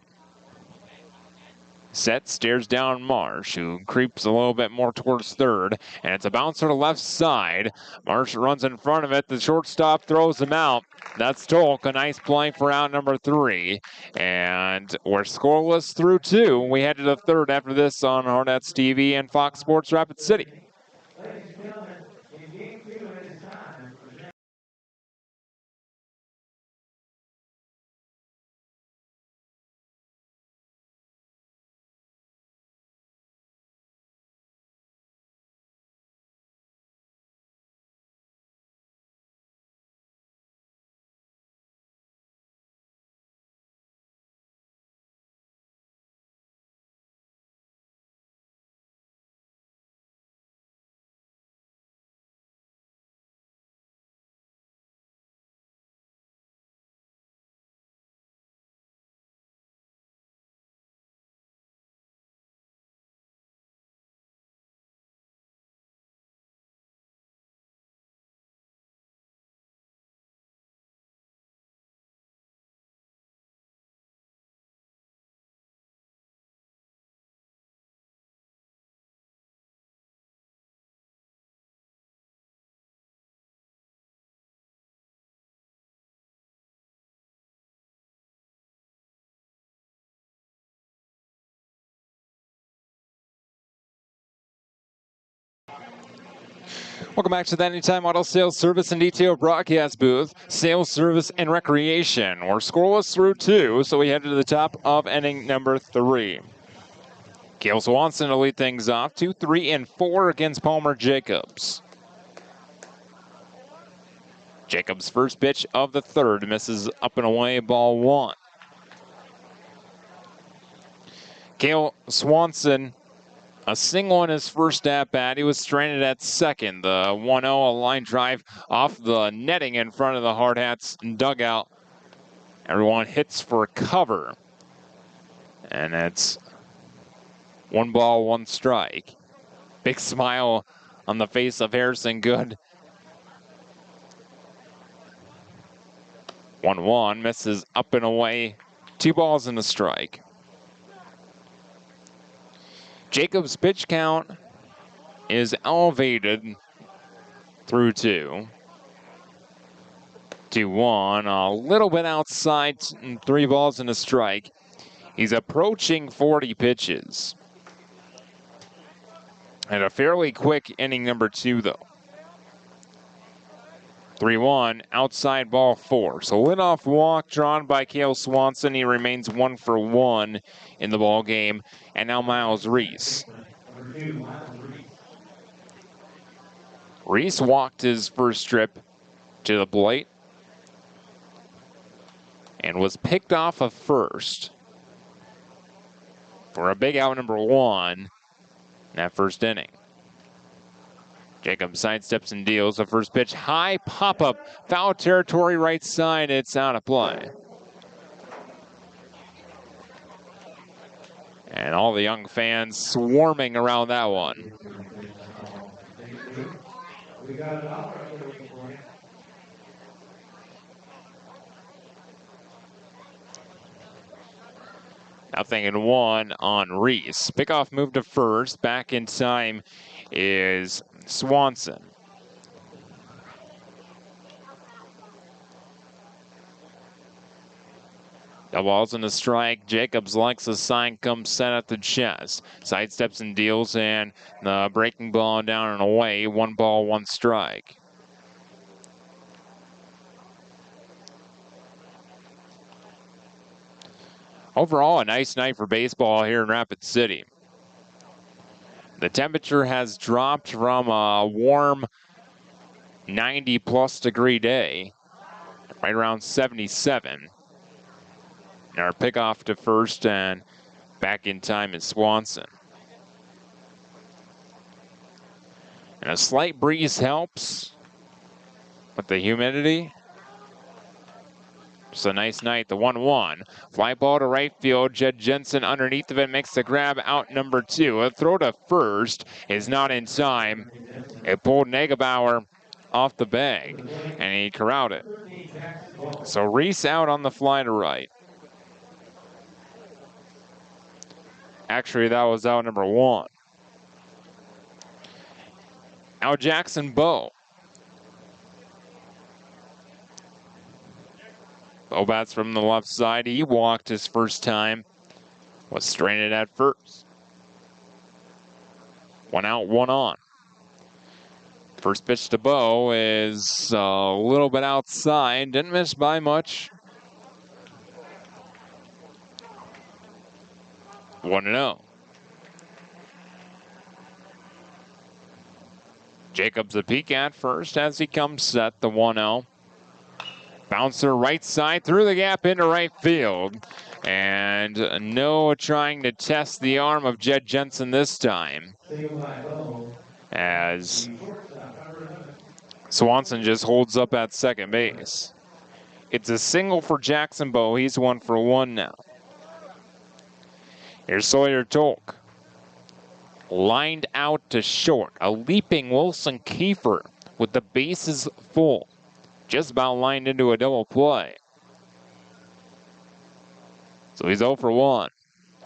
Set, stares down Marsh, who creeps a little bit more towards third, and it's a bouncer to left side. Marsh runs in front of it. The shortstop throws him out. That's Tolk, a nice play for out number 3. And we're scoreless through 2. We head to the third after this on Hardhats TV and Fox Sports Rapid City. Welcome back to the Anytime Auto Sales Service and Detail broadcast booth. Sales, service, and recreation. We're scoreless through 2, so we head to the top of inning number 3. Cale Swanson to lead things off. 2, 3, and 4 against Palmer Jacobs. Jacobs' first pitch of the third misses up and away, ball 1. Cale Swanson, a single in his first at-bat. He was stranded at second. The 1-0, a line drive off the netting in front of the Hardhats dugout. Everyone hits for cover. And it's 1 ball, 1 strike. Big smile on the face of Harrison Good. 1-1, misses up and away. 2 balls and a strike. Jacobs' pitch count is elevated through 2. 2-1, a little bit outside, 3 balls and a strike. He's approaching 40 pitches. And a fairly quick inning number 2, though. 3-1, outside ball 4. So leadoff walk drawn by Cale Swanson. He remains 1 for 1 in the ball game. And now Miles Reese. Reese walked his first trip to the plate and was picked off of first for a big out number 1 in that first inning. Jacob sidesteps and deals the first pitch. High pop-up, foul territory right side. It's out of play. And all the young fans swarming around that one. Nothing in 1 on Reese. Pickoff move to first. Back in time is Swanson. Double balls and a strike. Jacobs likes the sign, comes set at the chest. Sidesteps and deals, and the breaking ball down and away. 1 ball, 1 strike. Overall, a nice night for baseball here in Rapid City. The temperature has dropped from a warm 90-plus degree day, right around 77. Our pickoff to first, and back in time is Swanson. And a slight breeze helps with the humidity. Just a nice night, the 1-1. Fly ball to right field. Jed Jensen underneath of it makes the grab, out number 2. A throw to first is not in time. It pulled Negebauer off the bag, and he corralled it. So Reese out on the fly to right. Actually, that was out number 1. Now Jackson Bowe. Bowe bats from the left side. He walked his first time. Was stranded at first. 1 out, 1 on. First pitch to Bowe is a little bit outside. Didn't miss by much. 1-0. Jacobs a peek at first as he comes set, the 1-0. Bouncer right side through the gap into right field. And no trying to test the arm of Jed Jensen this time, as Swanson just holds up at second base. It's a single for Jackson Bowe. He's 1 for 1 now. Here's Sawyer Tolk. Lined out to short. A leaping Wilson Kiefer with the bases full. Just about lined into a double play. So he's 0 for 1.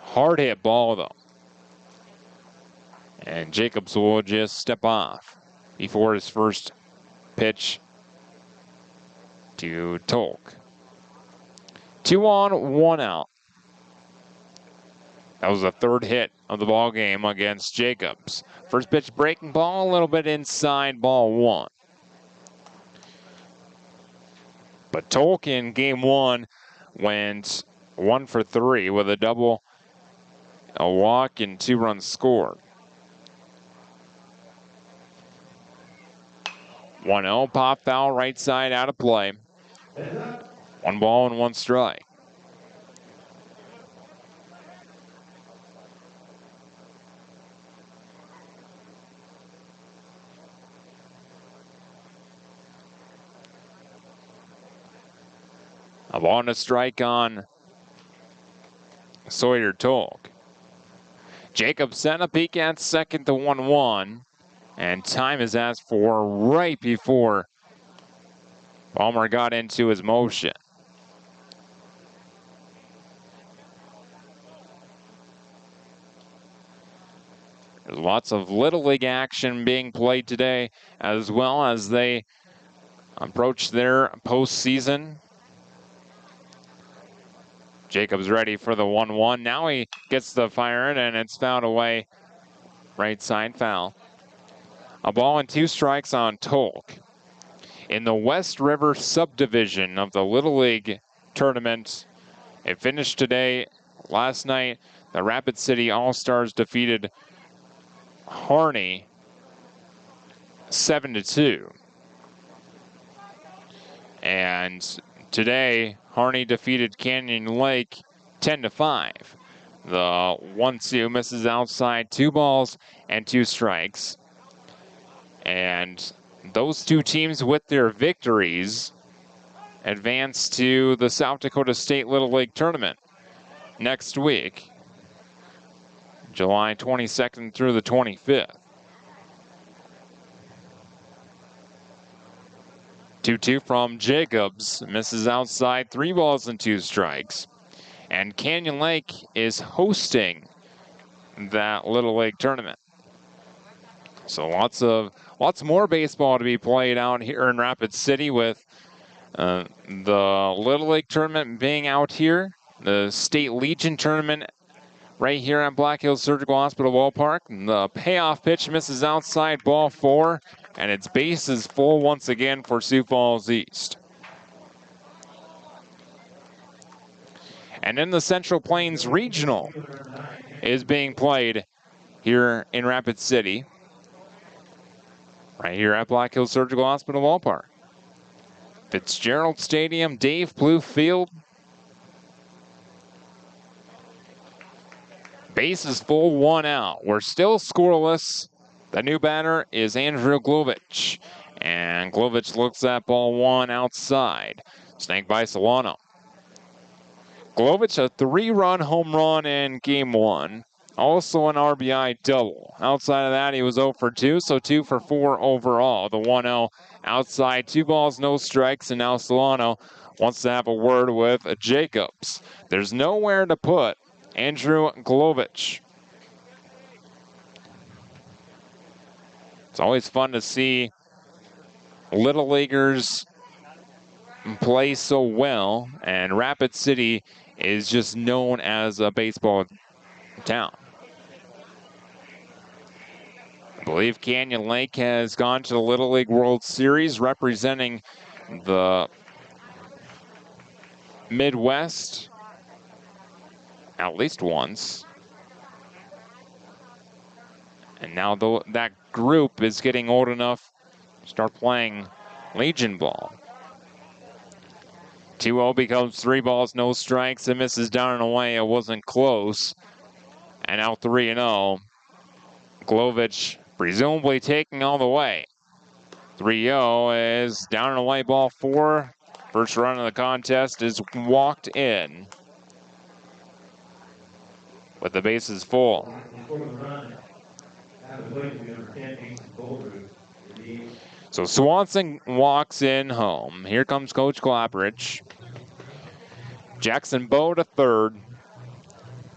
Hard hit ball though. And Jacobs will just step off before his first pitch to Tolk. 2 on, 1 out. That was the 3rd hit of the ball game against Jacobs. First pitch breaking ball, a little bit inside, ball 1. But Tolk in game 1 went 1 for 3 with a double, a walk, and 2 runs scored. 1-0, pop foul, right side, out of play. 1 ball and 1 strike. A ball and a strike on Sawyer Tolk. Jacobs sent a peek at second, to 1-1. And time is asked for right before Palmer got into his motion. There's lots of Little League action being played today, as well as they approach their postseason. Jacobs ready for the 1-1. Now he gets the fire in, and it's fouled away. Right side foul. A ball and 2 strikes on Tolk. in the West River subdivision of the Little League tournament. It finished today. Last night, the Rapid City All-Stars defeated Harney 7-2. And today, Harney defeated Canyon Lake 10-5. The 1-2 misses outside, 2 balls and 2 strikes. And those two teams with their victories advance to the South Dakota State Little League Tournament next week, July 22nd through the 25th. 2-2 from Jacobs, misses outside, 3 balls and 2 strikes. And Canyon Lake is hosting that Little League tournament. So lots more baseball to be played out here in Rapid City, with the Little League tournament being out here, the State Legion tournament right here at Black Hills Surgical Hospital Ballpark. The payoff pitch misses outside, ball 4, and its bases full once again for Sioux Falls East. And then the Central Plains Regional is being played here in Rapid City, right here at Black Hills Surgical Hospital Ballpark. Fitzgerald Stadium, Dave Blue Field. Bases full, 1 out. We're still scoreless. The new batter is Andrew Glovich. And Glovich looks at ball 1 outside. Snagged by Solano. Glovich, a 3-run home run in game 1. Also an RBI double. Outside of that, he was 0 for 2, so 2 for 4 overall. The 1-0 outside, 2 balls, no strikes, and now Solano wants to have a word with Jacobs. There's nowhere to put Andrew Glovich. It's always fun to see Little Leaguers play so well, and Rapid City is just known as a baseball town. I believe Canyon Lake has gone to the Little League World Series representing the Midwest at least once. And now that group is getting old enough to start playing Legion ball. 2-0 becomes 3 balls, no strikes. It misses down and away. It wasn't close. And now 3-0. Glovich presumably taking all the way. 3-0 is down and away, ball 4. First run of the contest is walked in with the bases full. So Swanson walks in home. Here comes Coach Clapperidge. Jackson Bowe to third.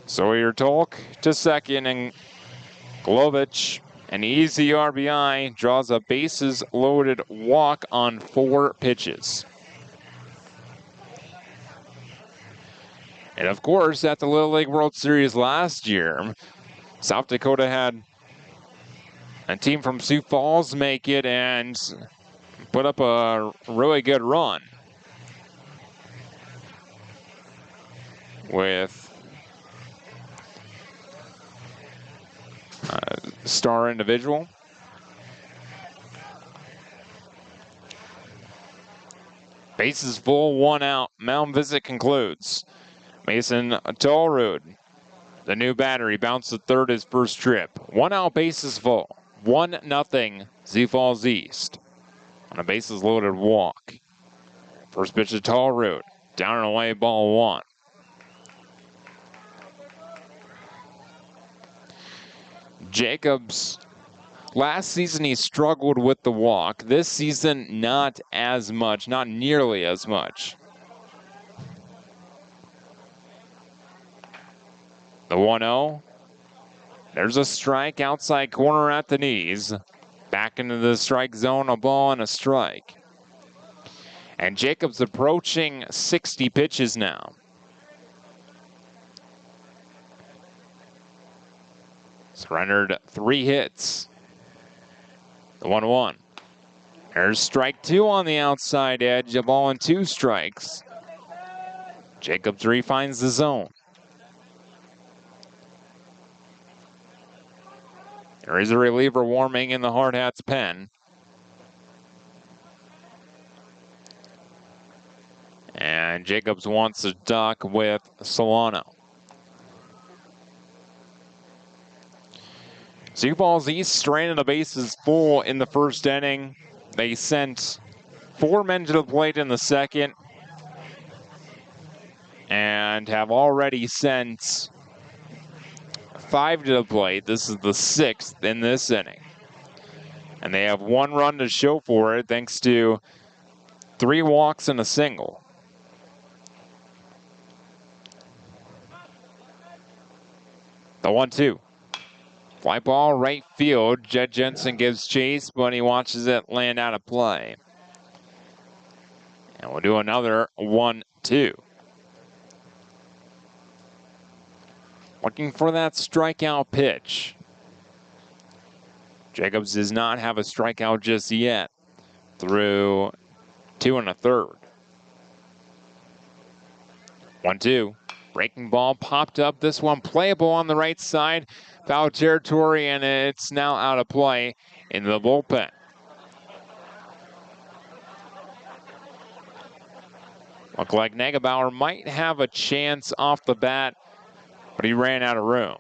Sawyer Tolk to second, and Glovich, an easy RBI, draws a bases-loaded walk on 4 pitches. And of course, at the Little League World Series last year, South Dakota had a team from Sioux Falls make it and put up a really good run with a star individual. Bases full, 1 out. Mound visit concludes. Mason Tallrood, the new batter, bounced to third his first trip. 1 out, bases full. 1-0 Sioux Falls East on a bases loaded walk. First pitch to Tallrood, down and away, ball 1. Jacobs, last season he struggled with the walk. This season, not as much, not nearly as much. The 1-0. There's a strike outside corner at the knees. Back into the strike zone, a ball and a strike. And Jacobs approaching 60 pitches now. Surrendered 3 hits. The 1-1. There's strike 2 on the outside edge, a ball and 2 strikes. Jacobs refines the zone. There is a reliever warming in the Hardhats pen. And Jacobs wants to duck with Solano. Sioux Falls East stranded the bases full in the first inning. They sent 4 men to the plate in the second and have already sent 5 to the plate. This is the 6th in this inning. And they have 1 run to show for it thanks to 3 walks and a single. The 1-2. Fly ball right field. Jed Jensen gives chase, but he watches it land out of play. And we'll do another 1-2. Looking for that strikeout pitch. Jacobs does not have a strikeout just yet through 2 1/3. 1-2. Breaking ball popped up. This one playable on the right side. Foul territory, and it's now out of play in the bullpen. Looked like Negebauer might have a chance off the bat, but he ran out of room.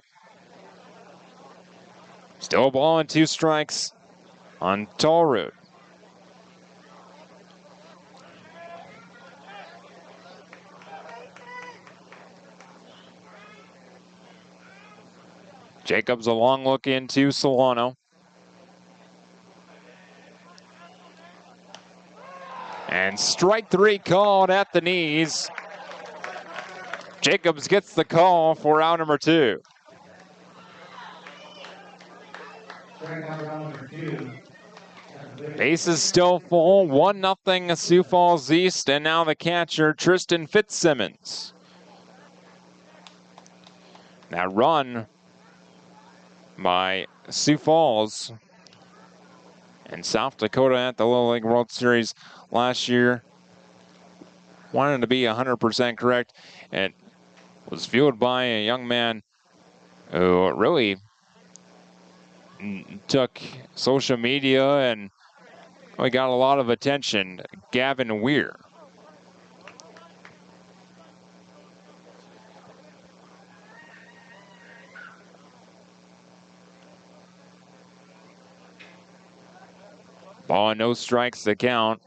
Still a ball and 2 strikes on Tallroot. Jacobs a long look into Solano. And strike 3 called at the knees. Jacobs gets the call for out number 2. Bases still full, 1-0 Sioux Falls East, and now the catcher, Tristan Fitzsimmons. That run by Sioux Falls and South Dakota at the Little League World Series last year. Wanted to be 100% correct, and was fueled by a young man who really took social media and we got a lot of attention, Gavin Weir. Ball and no strikes to count.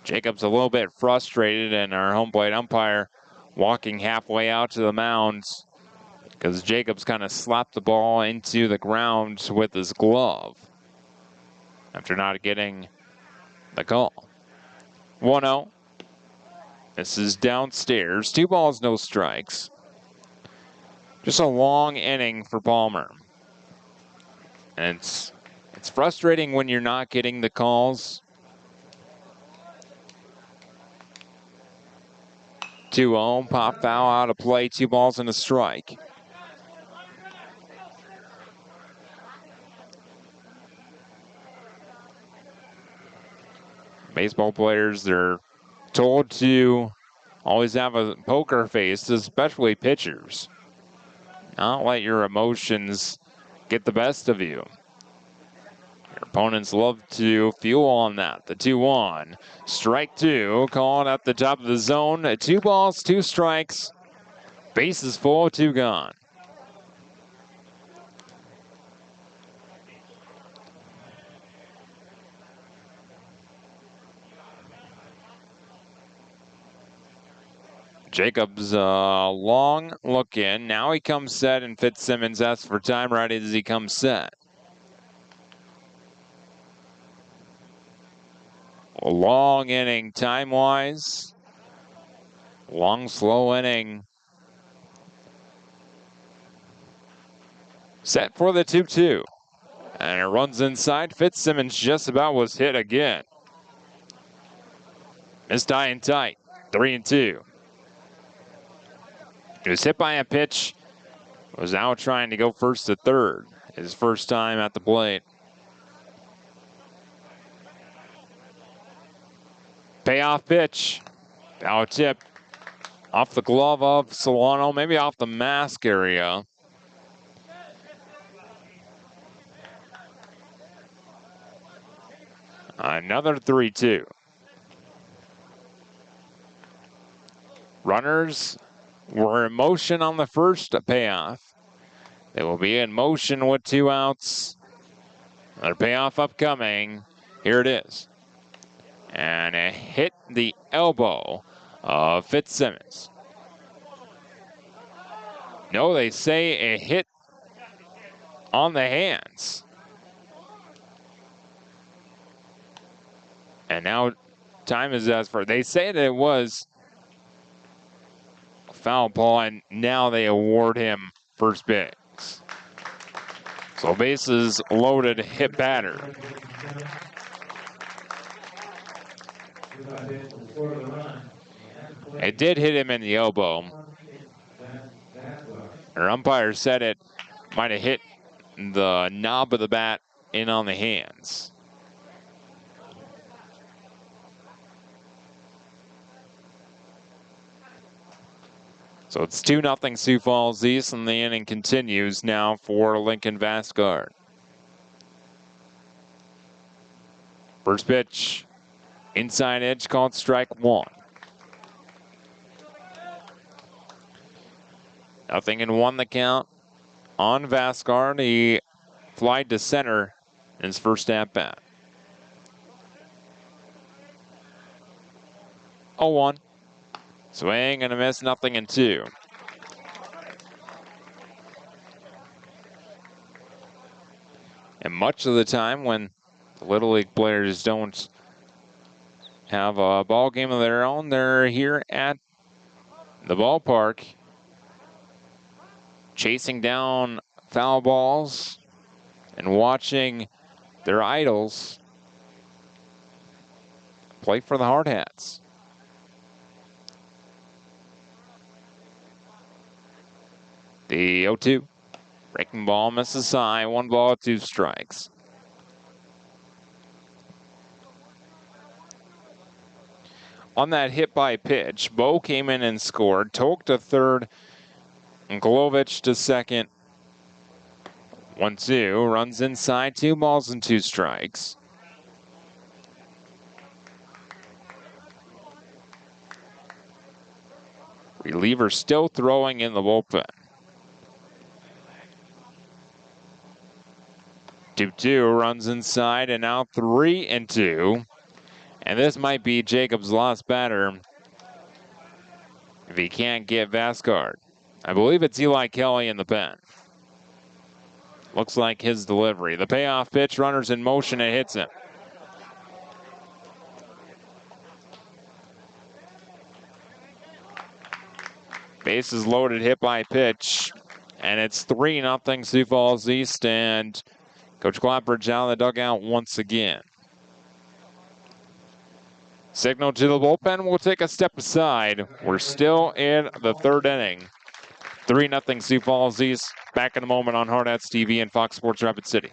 Jacobs a little bit frustrated, and our home plate umpire walking halfway out to the mound because Jacobs kind of slapped the ball into the ground with his glove after not getting the call. 1-0. This is downstairs. 2 balls, no strikes. Just a long inning for Palmer. And it's frustrating when you're not getting the calls. 2-0, pop foul out of play, 2 balls and a strike. Baseball players, they're told to always have a poker face, especially pitchers. Not let your emotions get the best of you. Your opponents love to fuel on that. The 2-1. Strike 2, called at the top of the zone. 2 balls, 2 strikes. Bases full, 2 gone. Jacobs long look in. Now he comes set, and Fitzsimmons asks for time right as he comes set. A long inning time-wise. Long, slow inning. Set for the 2-2. And it runs inside. Fitzsimmons just about was hit again. Missed high and tight. 3-2. He was hit by a pitch. Was now trying to go first to third. His first time at the plate. Payoff pitch. Foul tip off the glove of Solano, maybe off the mask area. Another 3-2. Runners were in motion on the first payoff. They will be in motion with 2 outs. Another payoff upcoming. Here it is. And it hit the elbow of Fitzsimmons. No, they say it hit on the hands. And now time is asked for. They say that it was foul ball, and now they award him first base. So bases loaded, hit batter. It did hit him in the elbow. Our umpire said it might have hit the knob of the bat in on the hands. So it's 2-0 Sioux Falls East, and the inning continues now for Lincoln Vasgard. First pitch, inside edge, called strike 1. 0-1 the count on Vasgard. He flied to center in his first at bat. 0-1. Swing and a miss, 0-2. And much of the time when the Little League players don't have a ball game of their own, they're here at the ballpark chasing down foul balls and watching their idols play for the Hardhats. The 0-2. Breaking ball misses high. 1 ball, 2 strikes. On that hit by pitch, Bo came in and scored. Toke to third. And Glovich to second. 1-2. Runs inside. 2 balls and 2 strikes. Reliever still throwing in the bullpen. 2-2, runs inside, and now 3-2. And this might be Jacob's last batter if he can't get Vasgard. I believe it's Eli Kelly in the pen. Looks like his delivery. The payoff pitch, runners in motion, it hits him. Bases loaded, hit by pitch. And it's 3-0 Sioux Falls East, and Coach Clapbridge out of the dugout once again. Signal to the bullpen, we'll take a step aside. We're still in the 3rd inning. 3-0 Sioux Falls East. Back in a moment on Hardhats TV and Fox Sports Rapid City.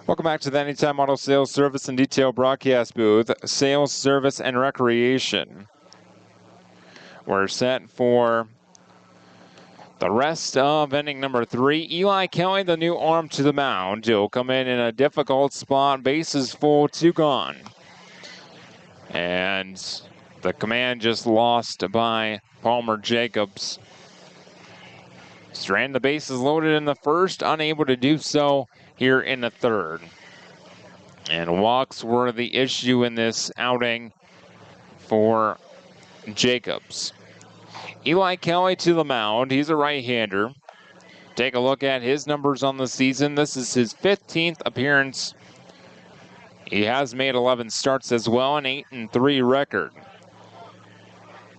Welcome back to the Anytime Auto Sales Service and Detail broadcast booth, Sales, Service, and Recreation. We're set for the rest of inning number 3. Eli Kelly, the new arm to the mound. He'll come in a difficult spot. Bases full, 2 gone. And the command just lost by Palmer Jacobs. Strand the bases loaded in the first, unable to do so here in the third. And walks were the issue in this outing for Jacobs. Eli Kelly to the mound. He's a right-hander. Take a look at his numbers on the season. This is his 15th appearance. He has made 11 starts as well, an 8-3 record.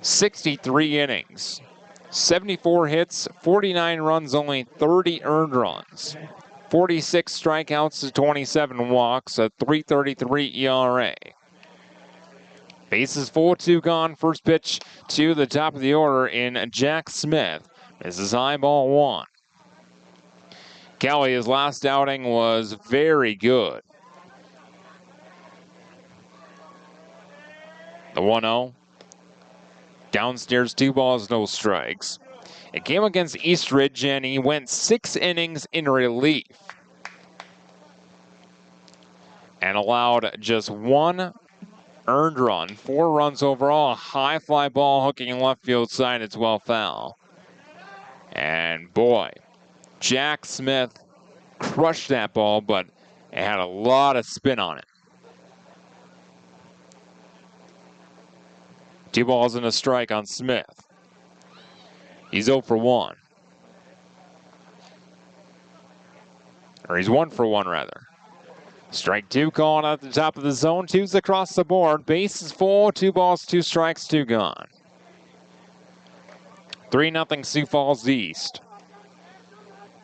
63 innings, 74 hits, 49 runs, only 30 earned runs. 46 strikeouts to 27 walks, a 3.33 ERA. Bases full, 2 gone. First pitch to the top of the order in Jack Smith. This is high, ball 1. Kelly, his last outing was very good. The 1-0. Downstairs, 2 balls, no strikes. It came against Eastridge, and he went 6 innings in relief. And allowed just 1 earned run, 4 runs overall. A high fly ball hooking left field side. It's well foul. And boy, Jack Smith crushed that ball, but it had a lot of spin on it. 2 balls and a strike on Smith. He's 0 for 1. Or he's 1 for 1, rather. Strike 2 calling at the top of the zone. 2's across the board. Bases full. 2 balls, 2 strikes, 2 gone. 3-0 Sioux Falls East.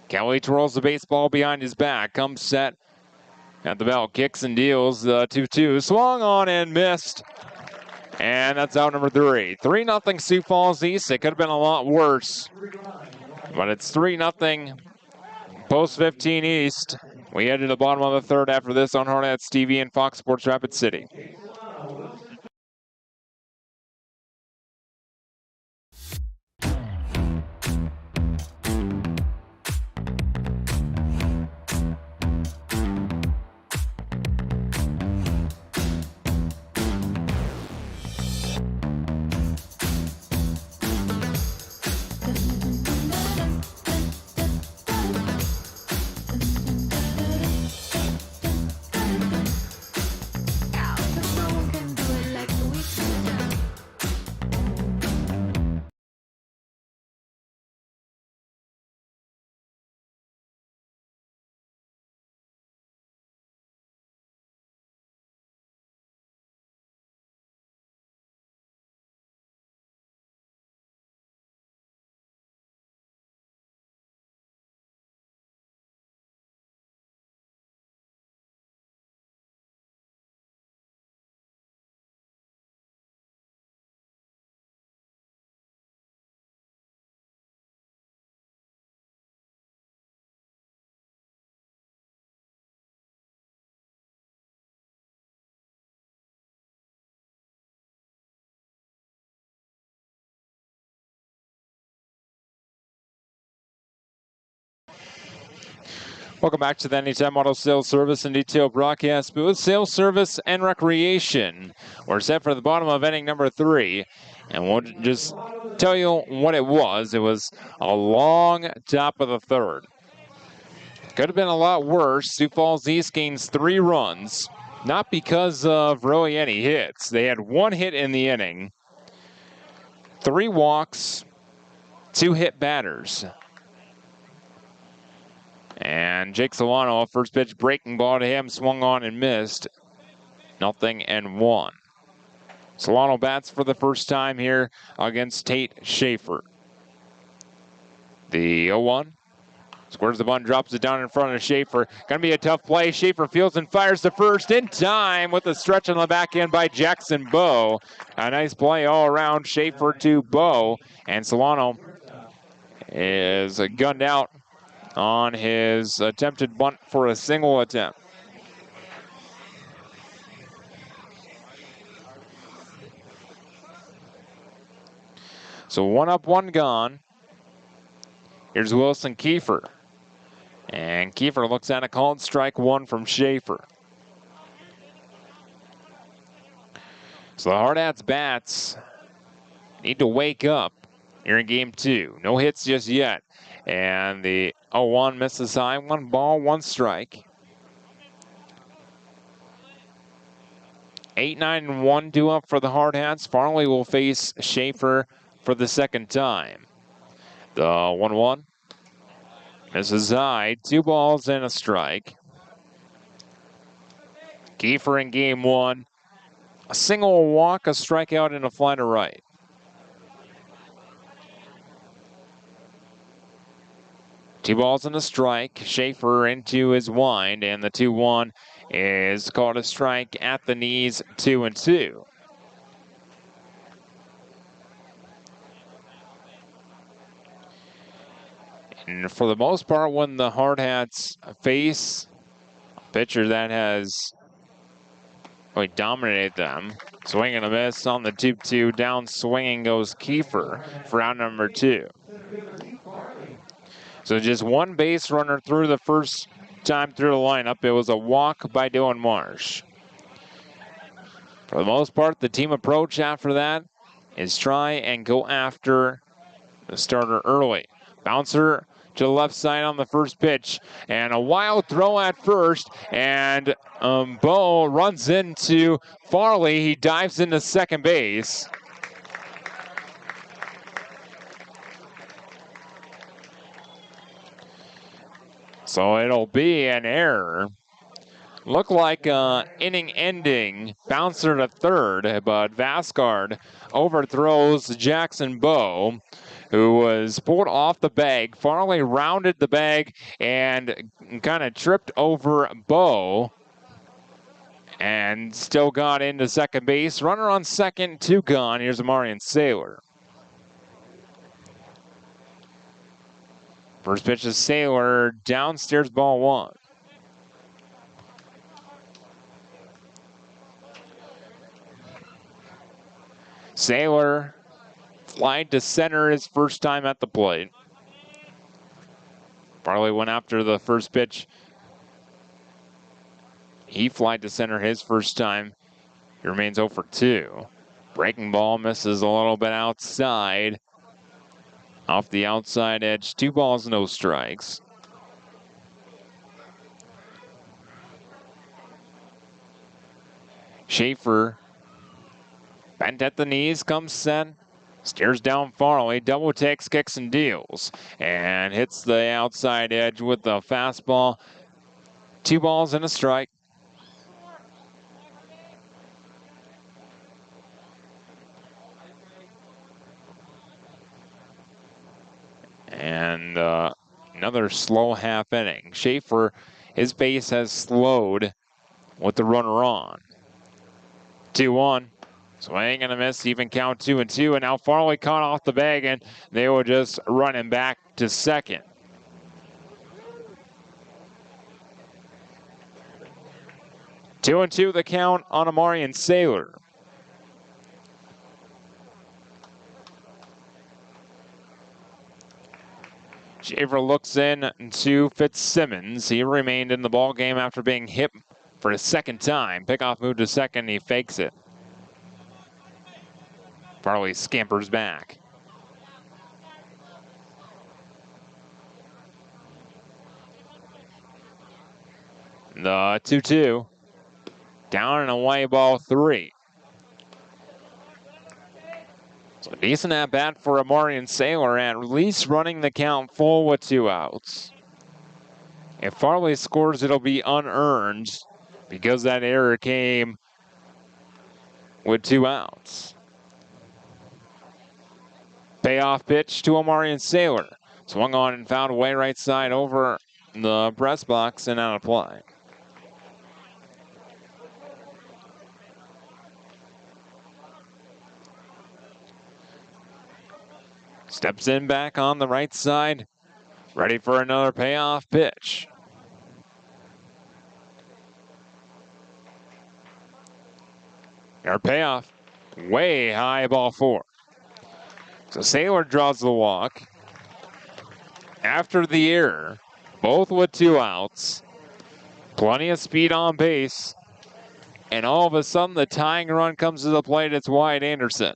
Kelly twirls the baseball behind his back. Comes set at the belt. Kicks and deals the 2-2. Swung on and missed. And that's out number 3. 3-0 Sioux Falls East. It could have been a lot worse. But it's 3-0 post 15 East. We head to the bottom of the third after this on Hardhats TV and Fox Sports Rapid City. Welcome back to the Anytime Auto Sales Service and Detail broadcast booth, Sales, Service, and Recreation. We're set for the bottom of inning number 3, and we'll just tell you what it was. It was a long top of the third. Could have been a lot worse. Sioux Falls East gains 3 runs, not because of really any hits. They had 1 hit in the inning, 3 walks, 2 hit batters. And Jake Solano, first pitch breaking ball to him, swung on and missed. 0-1. Solano bats for the first time here against Tate Schaefer. The 0-1. Squares the bunt, drops it down in front of Schaefer. Gonna be a tough play. Schaefer fields and fires to first in time with a stretch on the back end by Jackson Bowe. A nice play all around. Schaefer to Bowe. And Solano is gunned out on his attempted bunt for a single attempt. So 1 up, 1 gone. Here's Wilson Kiefer. And Kiefer looks at a called strike 1 from Schaefer. So the Hardhats bats need to wake up here in game 2. No hits just yet. And the 0-1 misses high. 1 ball, 1 strike. 8-9 and 1 due up for the Hardhats. Farley will face Schaefer for the second time. The 1-1 misses high. 2 balls and a strike. Kiefer in game 1. A single walk, a strikeout, and a fly to right. Two balls and a strike. Schaefer into his wind, and the 2-1 is called a strike at the knees, 2-2. And for the most part, when the Hardhats face a pitcher that has really dominated them, swing and a miss on the 2-2. Down swinging goes Kiefer for out number 2. So just 1 base runner through the first time through the lineup. It was a walk by Dylan Marsh. For the most part, the team approach after that is try and go after the starter early. Bouncer to the left side on the first pitch, and a wild throw at first, and Bo runs into Farley. He dives into second base. So it'll be an error. Looked like inning-ending bouncer to third, but Vasgard overthrows Jackson Bowe, who was pulled off the bag. Farley rounded the bag and kind of tripped over Bowe and still got into second base. Runner on second, 2 gone. Here's Amarian Saylor. First pitch is Saylor, downstairs, ball 1. Saylor flied to center his first time at the plate. Farley went after the first pitch. He flied to center his first time. He remains 0 for 2. Breaking ball misses a little bit outside. Off the outside edge, 2 balls, no strikes. Schaefer bent at the knees, comes set, stares down Farley, double takes, kicks, and deals, and hits the outside edge with the fastball. 2 balls and a strike. And another slow half inning. Schaefer, his base has slowed with the runner on. 2-1. Swing and a miss, even count 2-2. And now Farley caught off the bag, and they will just run him back to second. Two and 2 the count on Amarian Saylor. Schaefer looks in to Fitzsimmons. He remained in the ball game after being hit for the second time. Pickoff moved to second. He fakes it. Farley scampers back. The 2-2. Down and away, ball 3. So a decent at bat for Amarian Saylor, at least running the count full with 2 outs. If Farley scores, it'll be unearned because that error came with 2 outs. Payoff pitch to Amarian Saylor. Swung on and fouled away right side over the press box and out of play. Steps in back on the right side, ready for another payoff pitch. Our payoff, way high, ball 4. So Saylor draws the walk. After the error, both with 2 outs. Plenty of speed on base. And all of a sudden, the tying run comes to the plate. It's Wyatt Anderson.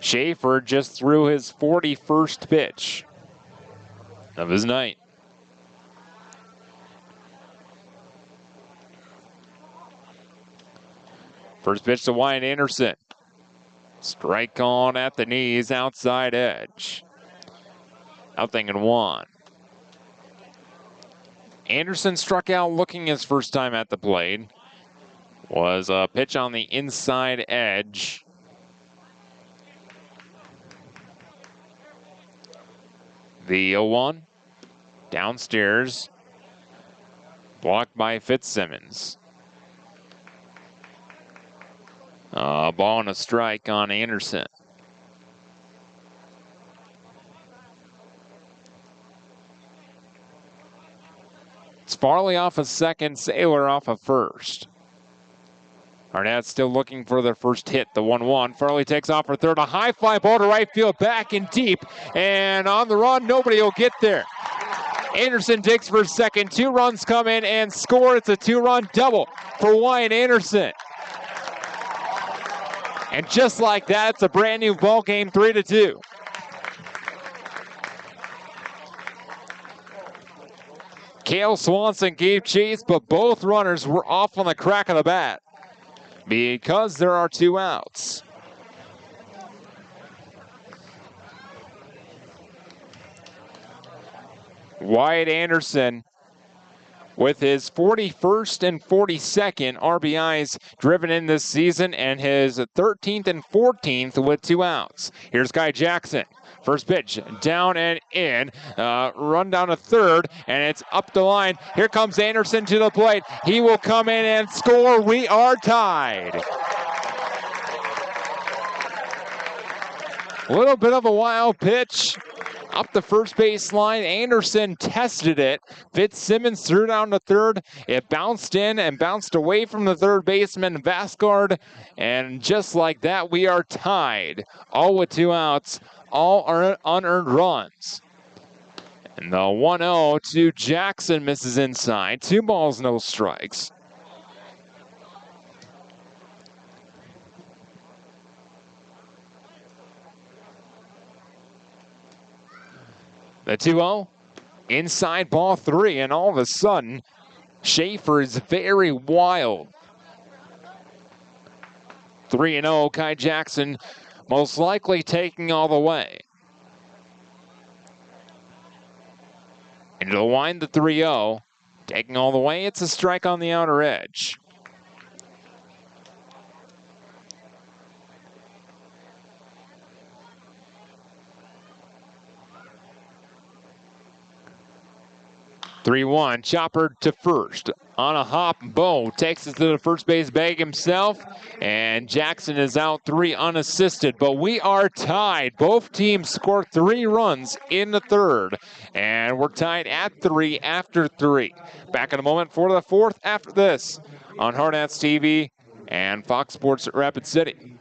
Schaefer just threw his 41st pitch of his night. First pitch to Wyatt Anderson. Strike on at the knees, outside edge. 0-1. Anderson struck out looking his first time at the plate. Was a pitch on the inside edge. The 0-1. Downstairs. Blocked by Fitzsimmons. A ball and a strike on Anderson. It's Farley off of second, Saylor off of first. Hardhats still looking for their first hit, the 1-1. Farley takes off for third, a high fly ball to right field, back and deep, and on the run, nobody will get there. Anderson digs for second, 2 runs come in and score. It's a 2-run double for Wyatt Anderson. And just like that, it's a brand new ball game, 3-2. Cale Swanson gave chase, but both runners were off on the crack of the bat because there are 2 outs. Wyatt Anderson with his 41st and 42nd RBIs driven in this season and his 13th and 14th with 2 outs. Here's Kai Jackson. First pitch, down and in, run down to third, and it's up the line. Here comes Anderson to the plate. He will come in and score. We are tied. A little bit of a wild pitch. Up the first base line, Anderson tested it. Fitzsimmons threw down to third. It bounced in and bounced away from the third baseman, Vasgard. And just like that, we are tied. All with 2 outs, all are unearned runs. And the 1-0 to Jackson misses inside. 2 balls, no strikes. The 2-0, inside ball 3, and all of a sudden, Schaefer is very wild. 3-0, Kai Jackson most likely taking all the way. Into the line, the 3-0, taking all the way, it's a strike on the outer edge. (3-1), chopper to first. On a hop, Bo takes it to the first base bag himself, and Jackson is out 3 unassisted. But we are tied. Both teams score 3 runs in the third, and we're tied at 3 after 3. Back in a moment for the 4th after this on Hardhats TV and Fox Sports at Rapid City.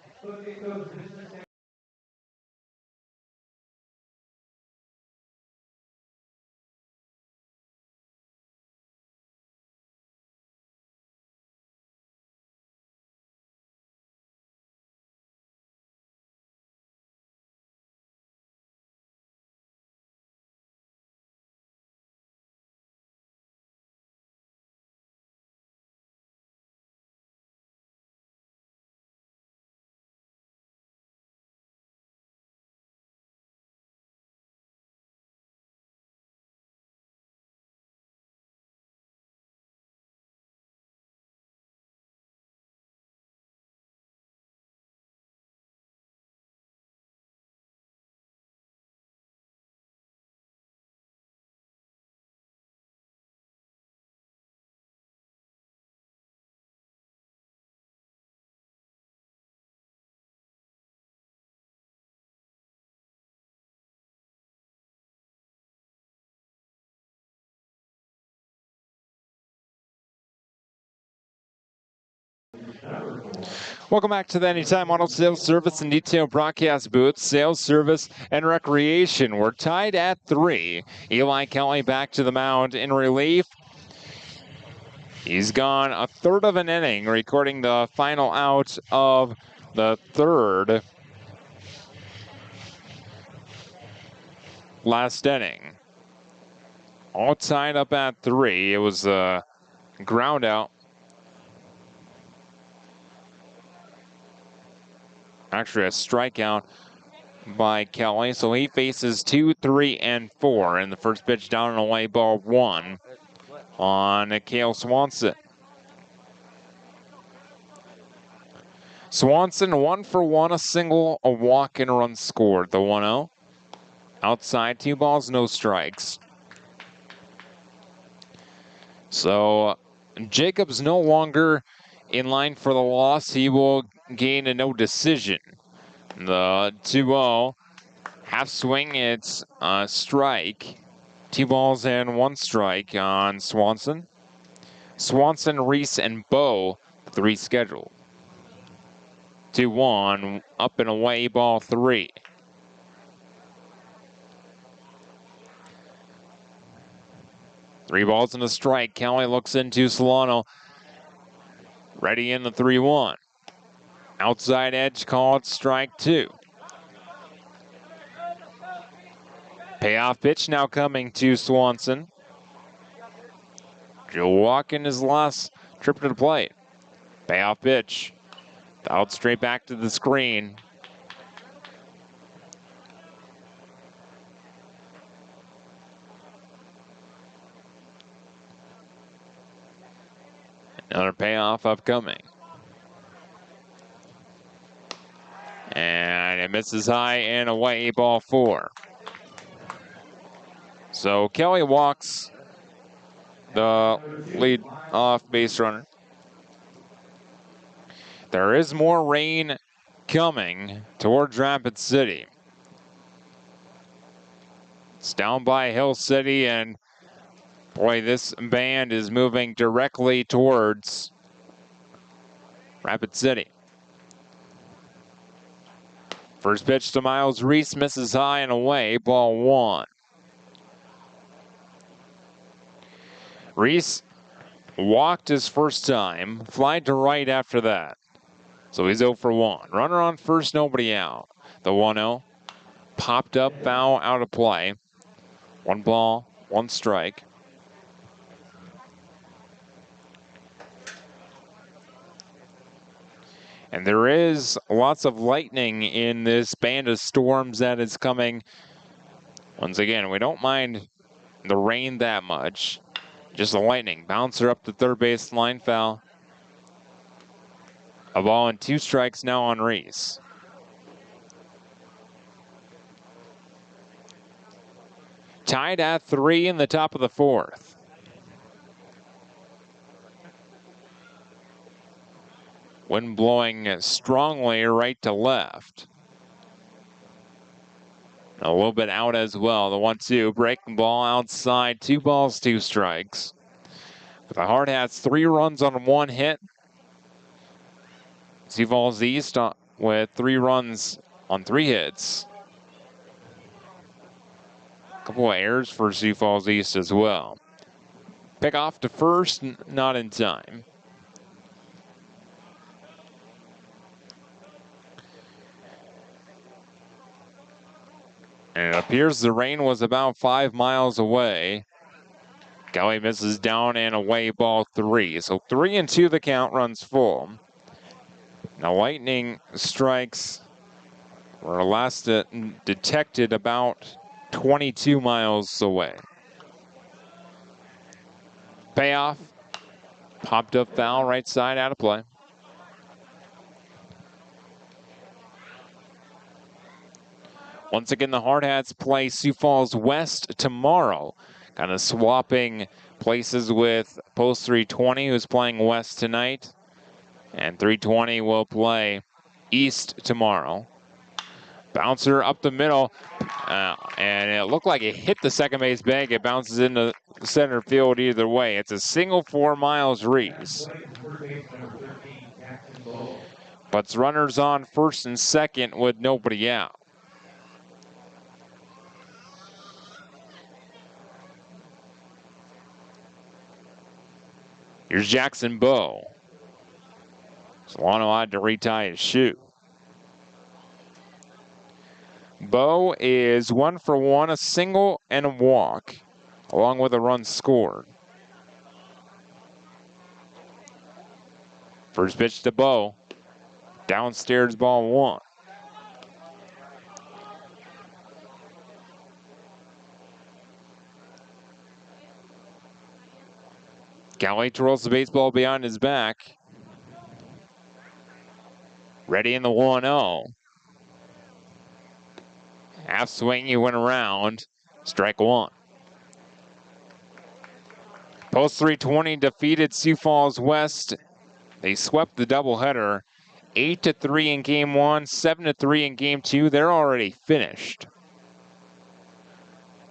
Welcome back to the Anytime Auto Sales Service and Detail Broadcast Booth. Sales, Service, and Recreation. We're tied at 3. Eli Kelly back to the mound in relief. He's gone a third of an inning, recording the final out of the third last inning. All tied up at 3. It was a ground out. Actually, a strikeout by Kelly. So he faces 2, 3, and 4. And the first pitch down and away, ball 1 on Cale Swanson. Swanson 1 for 1, a single, a walk, and a run scored. The 1-0. Outside, 2 balls, no strikes. So Jacobs no longer in line for the loss. He will gain a no decision. The 2-0, half swing, it's a strike. 2 balls and 1 strike on Swanson. Swanson, Reese, and Bowe, 3 scheduled. 2-1, up and away, ball 3. Three balls and a strike. Kelly looks into Solano. Ready in the 3-1. Outside edge called strike 2. Payoff pitch now coming to Swanson. Joe walking his last trip to the plate. Payoff pitch. Out straight back to the screen. Another payoff upcoming. And it misses high and away, ball 4. So Kelly walks the lead off base runner. There is more rain coming towards Rapid City. It's down by Hill City, and boy, this band is moving directly towards Rapid City. First pitch to Miles Reese, misses high and away, ball 1. Reese walked his first time, flied to right after that. So he's 0 for 1. Runner on first, nobody out. The 1-0, popped up, foul, out of play. 1 ball, 1 strike. And there is lots of lightning in this band of storms that is coming. Once again, we don't mind the rain that much. Just the lightning. Bouncer up the third base line, foul. A ball and 2 strikes now on Reese. Tied at 3 in the top of the 4th. Wind blowing strongly right to left. A little bit out as well. The 1-2, breaking ball outside. 2 balls, 2 strikes. But the Hardhats 3 runs on 1 hit. Sioux Falls East with 3 runs on 3 hits. A couple of errors for Sioux Falls East as well. Pick off to first, not in time. And it appears the rain was about 5 miles away. Kelly misses down and away, ball 3. So 3-2 the count, runs full. Now lightning strikes were last detected about 22 miles away. Payoff, popped up foul, right side, out of play. Once again, the Hardhats play Sioux Falls West tomorrow. Kind of swapping places with Post 320, who's playing West tonight. And 320 will play East tomorrow. Bouncer up the middle. And it looked like it hit the second base bag. It bounces into center field either way. It's a single for Miles Reese. Puts runners on first and second with nobody out. Here's Jackson Bowe. Solano had to retie his shoe. Bowe is 1 for 1, a single and a walk, along with a run scored. First pitch to Bowe. Downstairs, ball 1. Kelly twirls the baseball behind his back. Ready in the 1-0. Half swing, he went around. Strike 1. Post 320 defeated Sioux Falls West. They swept the doubleheader 8-3 in game 1, 7-3 in game 2. They're already finished.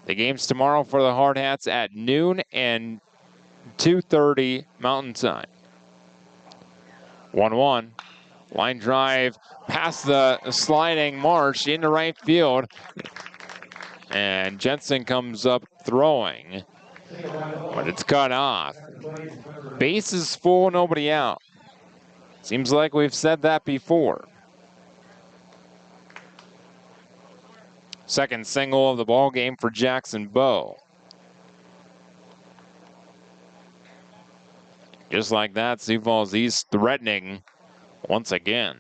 The game's tomorrow for the Hardhats at noon and 2:30 Mountain Time. 1-1. Line drive past the sliding Marsh into right field. And Jensen comes up throwing, but it's cut off. Base is full, nobody out. Seems like we've said that before. Second single of the ball game for Jackson Bowe. Just like that, Sioux Falls East threatening once again.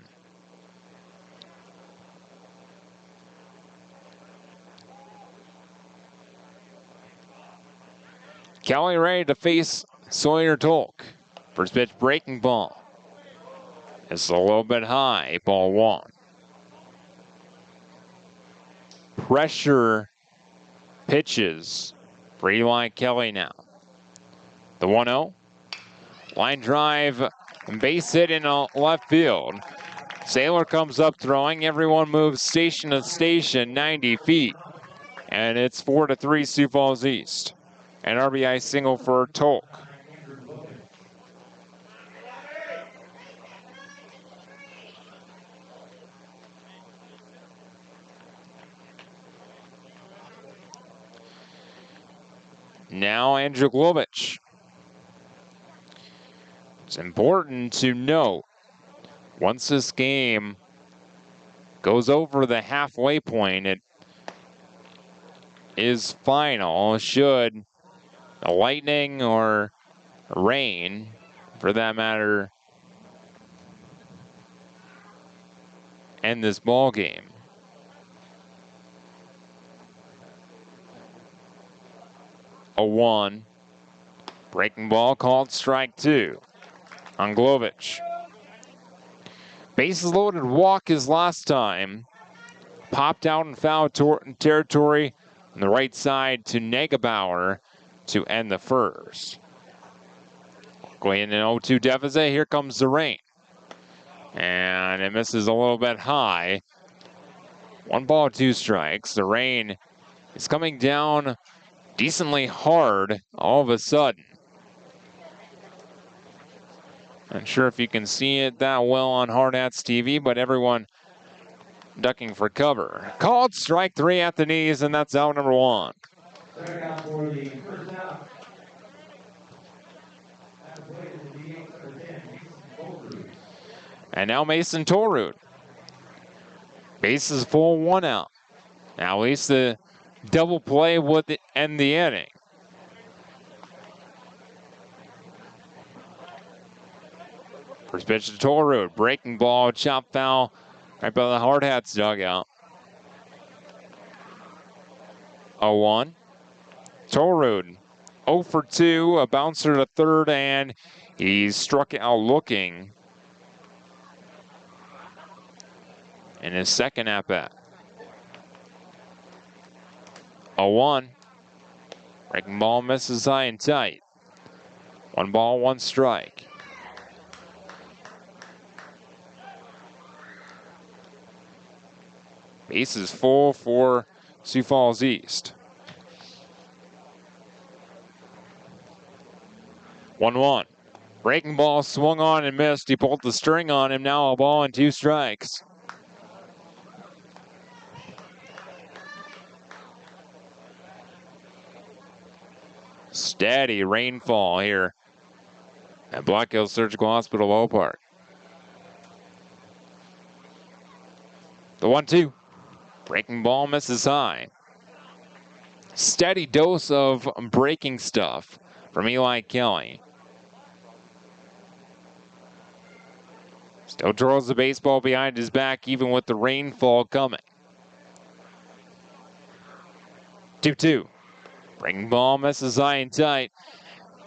Kelly ready to face Sawyer Tolk. First pitch breaking ball. It's a little bit high, ball 1. Pressure pitches for Eli Kelly now. The 1-0. Line drive, base hit in left field. Saylor comes up throwing. Everyone moves station to station, 90 feet. And it's 4-3 Sioux Falls East. An RBI single for Tolk. Now Andrew Glovich. It's important to note, once this game goes over the halfway point, it is final. Should the lightning or rain, for that matter, end this ball game. A 1. Breaking ball called strike 2 on Glovich. Bases loaded walk his last time. Popped out in foul territory on the right side to Negebauer to end the first. Going in an 0-2 deficit, here comes the rain. And it misses a little bit high. 1 ball, 2 strikes. The rain is coming down decently hard all of a sudden. Not sure if you can see it that well on Hardhats TV, but everyone ducking for cover. Called strike 3 at the knees, and that's out number 1. And now Mason Torud. Base is full, 1 out. Now at least the double play would end the inning. First pitch to Torud. Breaking ball, chop foul right by the Hardhats dugout. 0-1. Torud 0 for 2, a bouncer to third, and he struck out looking in his second at bat. 0-1. Breaking ball misses high and tight. 1 ball, 1 strike. Base is full for Sioux Falls East. 1-1. Breaking ball swung on and missed. He pulled the string on him. Now a ball and 2 strikes. Steady rainfall here at Black Hills Surgical Hospital Ballpark. The 1-2. Breaking ball misses high. Steady dose of breaking stuff from Eli Kelly. Still twirls the baseball behind his back even with the rainfall coming. 2-2. Breaking ball misses high and tight.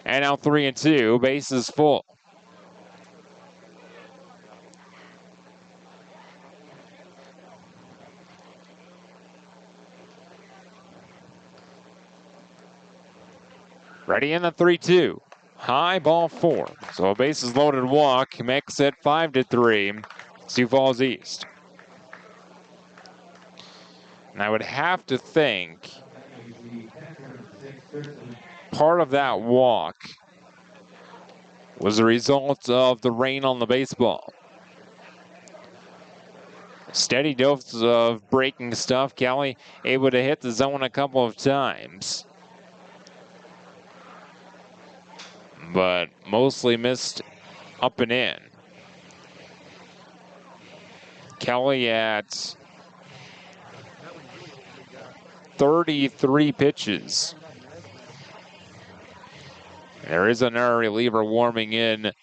And now 3-2. Bases full. Ready in the 3-2. High ball 4. So a bases loaded walk makes it 5-3. Sioux Falls East. And I would have to think part of that walk was a result of the rain on the baseball. Steady dose of breaking stuff. Kelly able to hit the zone a couple of times, but mostly missed up and in. Kelly at 33 pitches. There is another reliever warming in the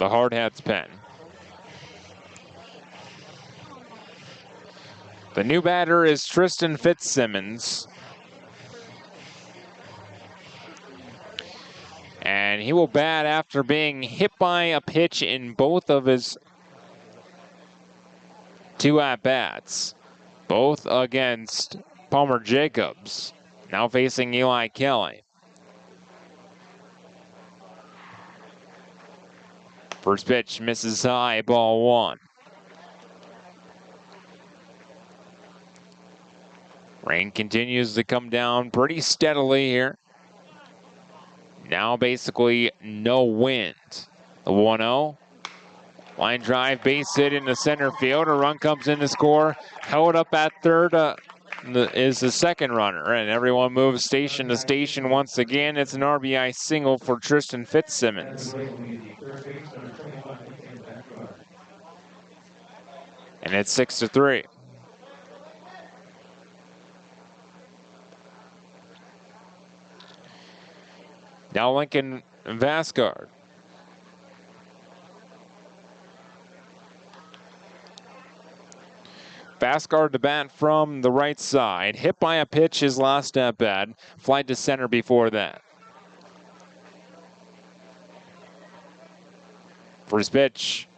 Hardhats pen. The new batter is Tristan Fitzsimmons. And he will bat after being hit by a pitch in both of his 2 at-bats. Both against Palmer Jacobs. Now facing Eli Kelly. First pitch misses high, ball 1. Rain continues to come down pretty steadily here. Now basically no wind. The 1-0. Line drive, base hit into center field. A run comes in to score. Held up at third is the second runner. And everyone moves station to station once again. It's an RBI single for Tristan Fitzsimmons. And it's 6-3. Now Lincoln Vasgard. Vasgard to bat from the right side. Hit by a pitch his last at bat. Fly to center before that. First pitch.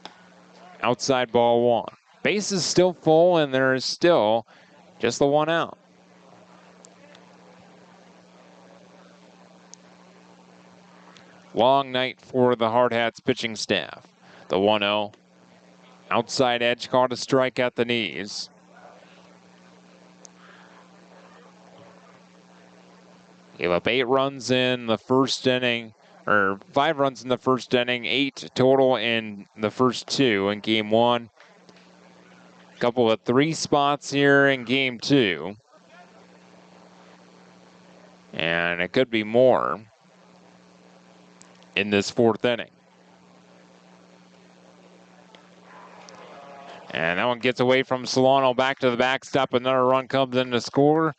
Outside ball 1. Base is still full and there is still just the 1 out. Long night for the Hardhats pitching staff. The 1-0. Outside edge caught a strike at the knees. Gave up 8 runs in the first inning, or 5 runs in the first inning, 8 total in the first 2 in game 1. Couple of 3 spots here in game 2. And it could be more in this 4th inning. And that one gets away from Solano back to the backstop. Another run comes in to score.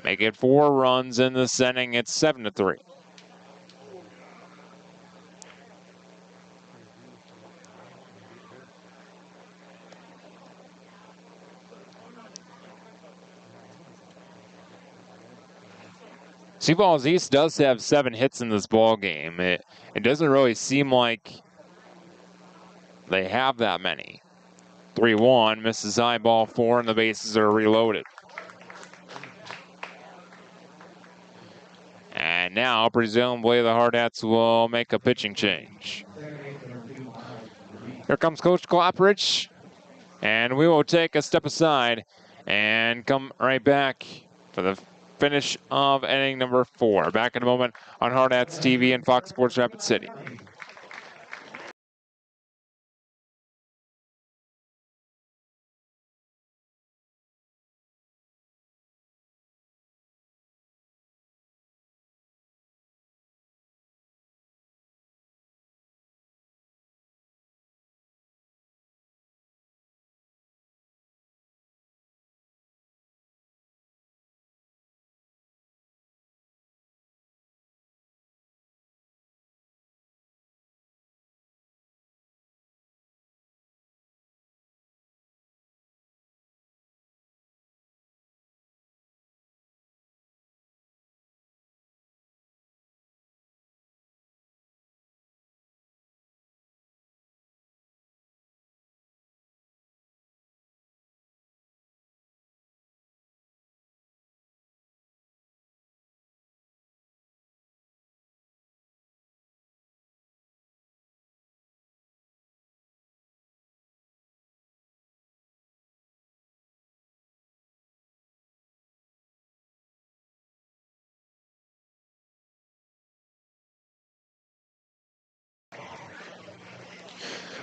Make it 4 runs in this inning. It's 7-3. Sioux Falls East does have 7 hits in this ball game. It doesn't really seem like they have that many. 3-1, misses high, ball 4, and the bases are reloaded. And now, presumably, the Hardhats will make a pitching change. Here comes Coach Klopprich, and we will take a step aside and come right back for the finish of inning number 4. Back in a moment on Hardhats TV and Fox Sports Rapid City.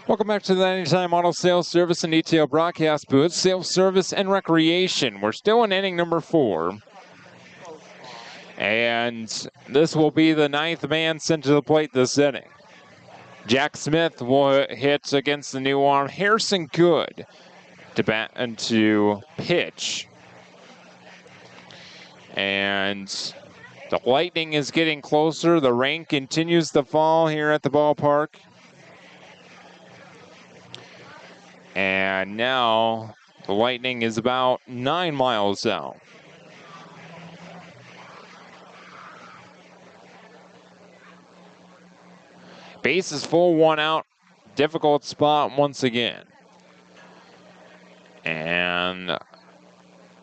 Welcome back to the Anytime Auto Sales Service and Detail Broadcast Booth, Sales Service and Recreation. We're still in inning number 4. And this will be the 9th man sent to the plate this inning. Jack Smith will hit against the new arm. Harrison Good to bat and to pitch. And the lightning is getting closer. The rain continues to fall here at the ballpark. And now the lightning is about 9 miles out. Base is full, 1 out. Difficult spot once again. And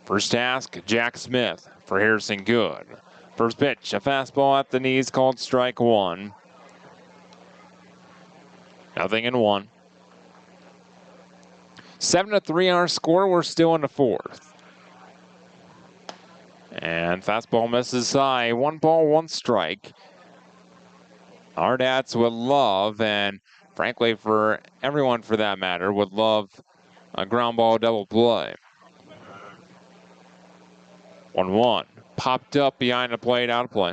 first task, Jack Smith for Harrison Good. First pitch, a fastball at the knees called strike 1. 0-1. 7-3 our score. We're still in the 4th. And fastball misses high. 1 ball, 1 strike. Hardhats would love, and frankly for everyone for that matter, would love a ground ball double play. 1-1. Popped up behind the plate, out of play.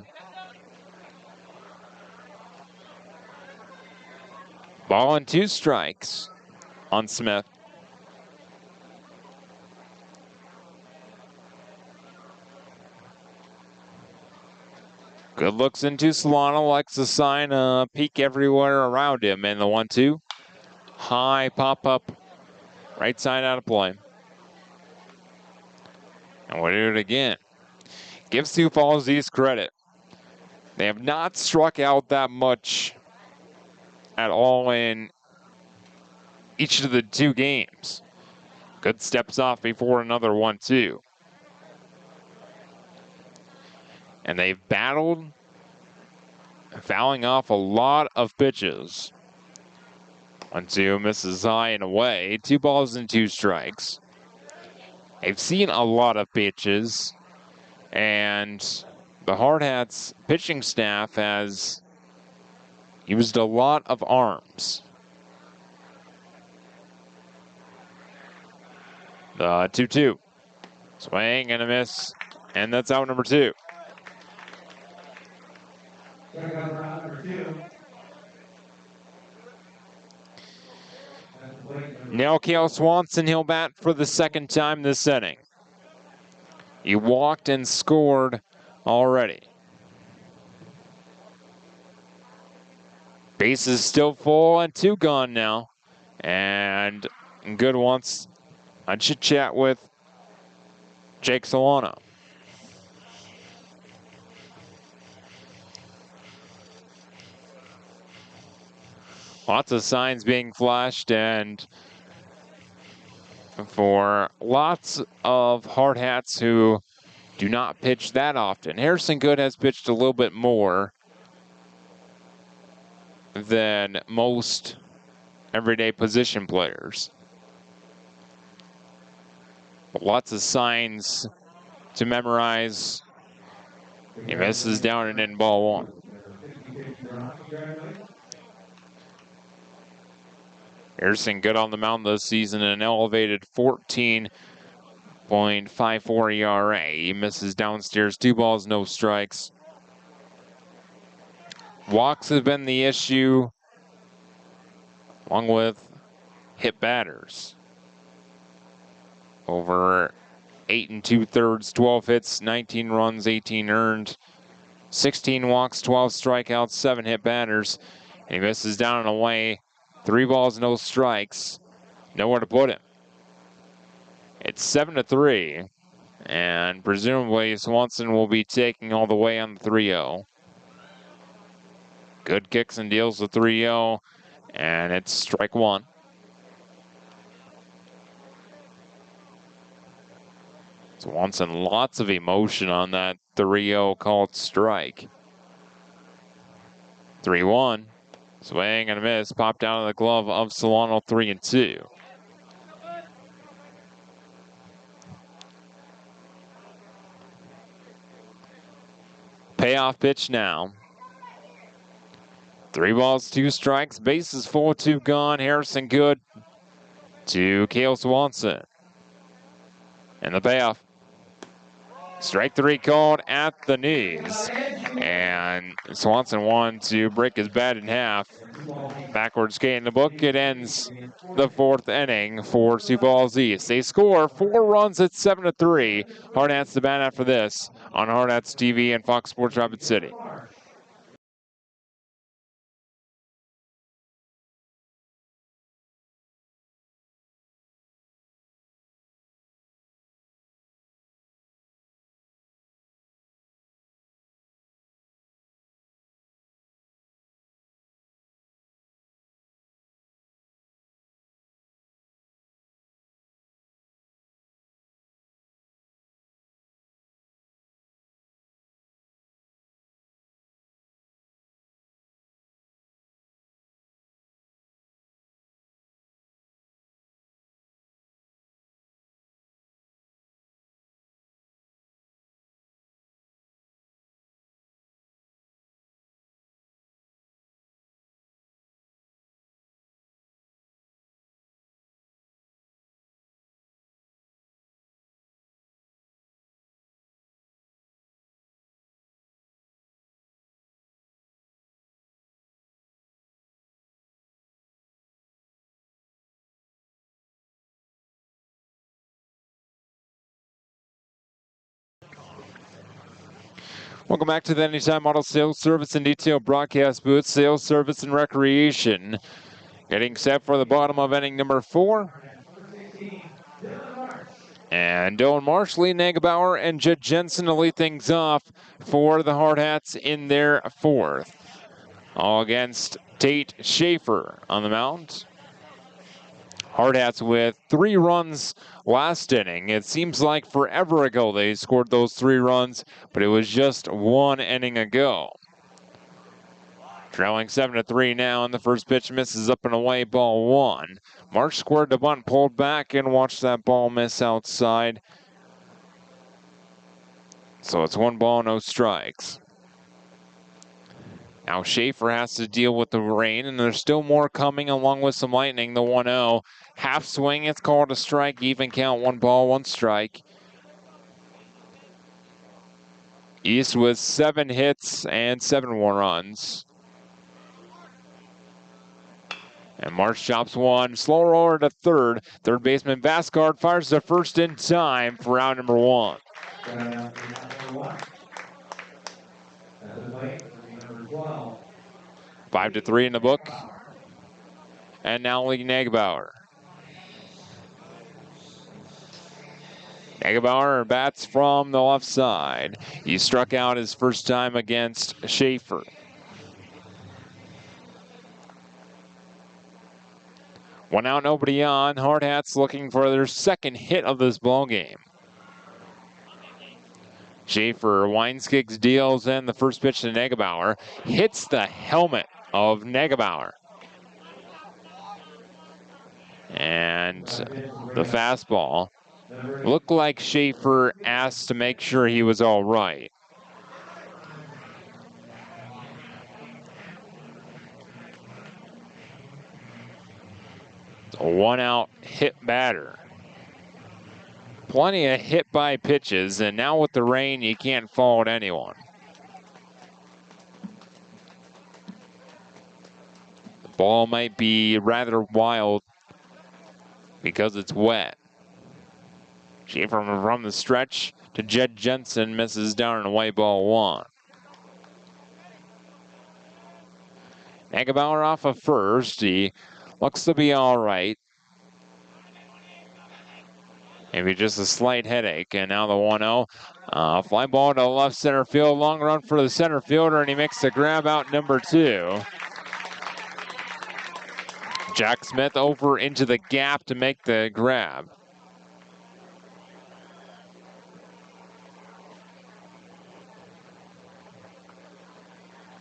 Ball and 2 strikes on Smith. Good looks into Solano, likes to sign a peek everywhere around him. And the 1-2. High pop up, right side out of play. And we'll do it again. Give Sioux Falls East credit. They have not struck out that much at all in each of the 2 games. Good steps off before another 1-2. And they've battled, fouling off a lot of pitches. 1-2 misses high and away. 2 balls and 2 strikes. They've seen a lot of pitches, and the Hardhats pitching staff has used a lot of arms. The 2-2. Swing and a miss, and that's out number 2. Now Cale Swanson, he'll bat for the 2nd time this inning. He walked and scored already. Base is still full and 2 gone now. And Good wants a chit chat with Jake Solano. Lots of signs being flashed, and for lots of Hardhats who do not pitch that often. Harrison Good has pitched a little bit more than most everyday position players. But lots of signs to memorize. He misses down and in, ball 1. Harrison Good on the mound this season, an elevated 14.54 ERA. He misses downstairs, 2 balls, no strikes. Walks have been the issue, along with hit batters. Over 8 2/3, 12 hits, 19 runs, 18 earned, 16 walks, 12 strikeouts, 7 hit batters. And he misses down and away. 3 balls, no strikes. Nowhere to put him. It's 7-3. And presumably Swanson will be taking all the way on the 3-0. Good kicks and deals the 3-0. And it's strike 1. Swanson, lots of emotion on that 3-0 called strike. 3-1. Swing and a miss. Popped out of the glove of Solano, 3-2. Payoff pitch now. 3 balls, 2 strikes, bases full, 2 gone. Harrison good to Cale Swanson. And the payoff. Strike 3 called at the knees. And Swanson wanted to break his bat in half. Backwards K in the book. It ends the 4th inning for Sioux Falls East. They score 4 runs at 7-3. Hardhats the bat after this on Hardhats TV and Fox Sports Rapid City. Welcome back to the Anytime Auto Sales Service and Detail broadcast booth, Sales Service and Recreation. Getting set for the bottom of inning number 4. And Dylan Marsh, Lee Nagebauer, and Jed Jensen to lead things off for the Hardhats in their 4th. All against Tate Schaefer on the mound. Hardhats with 3 runs last inning. It seems like forever ago they scored those 3 runs, but it was just 1 inning ago. Trailing 7-3 now, and the first pitch misses up and away, ball 1. Marsh squared the bunt, pulled back, and watched that ball miss outside. So it's 1 ball, no strikes. Now Schaefer has to deal with the rain, and there's still more coming along with some lightning. The 1-0. Half swing, it's called a strike. Even count, 1 ball, 1 strike. East with 7 hits and 7 more runs. And Marsh chops 1. Slow roller to third. Third baseman Vascard fires the first in time for out number 1. 5-3 in the book. And now Lee Nagebauer. Nagebauer bats from the left side. He struck out his first time against Schaefer. One out, nobody on. Hardhats looking for their 2nd hit of this ball game. Schaefer winds, kicks, deals in the first pitch to Nagebauer. Hits the helmet of Nagebauer. And the fastball looked like Schaefer asked to make sure he was all right. A 1-out hit batter. Plenty of hit by pitches, and now with the rain, you can't fault anyone. The ball might be rather wild because it's wet. Schaefer from the stretch to Jed Jensen, misses down and away, ball 1. Nagebauer off of first. He looks to be all right. Maybe just a slight headache. And now the 1-0. Fly ball to left center field. Long run for the center fielder, and he makes the grab out number 2. Jack Smith over into the gap to make the grab.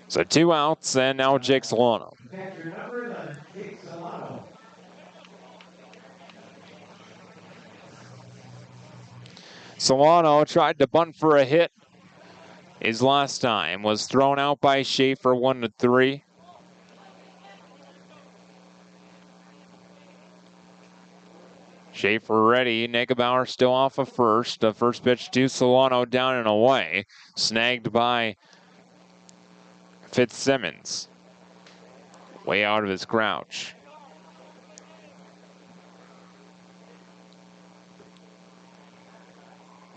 So 2 outs, and now Jake Solano. Solano tried to bunt for a hit. His last time was thrown out by Schaefer 1-3. Schaefer ready. Negebauer still off of first. The first pitch to Solano, down and away. Snagged by Fitzsimmons. Way out of his crouch.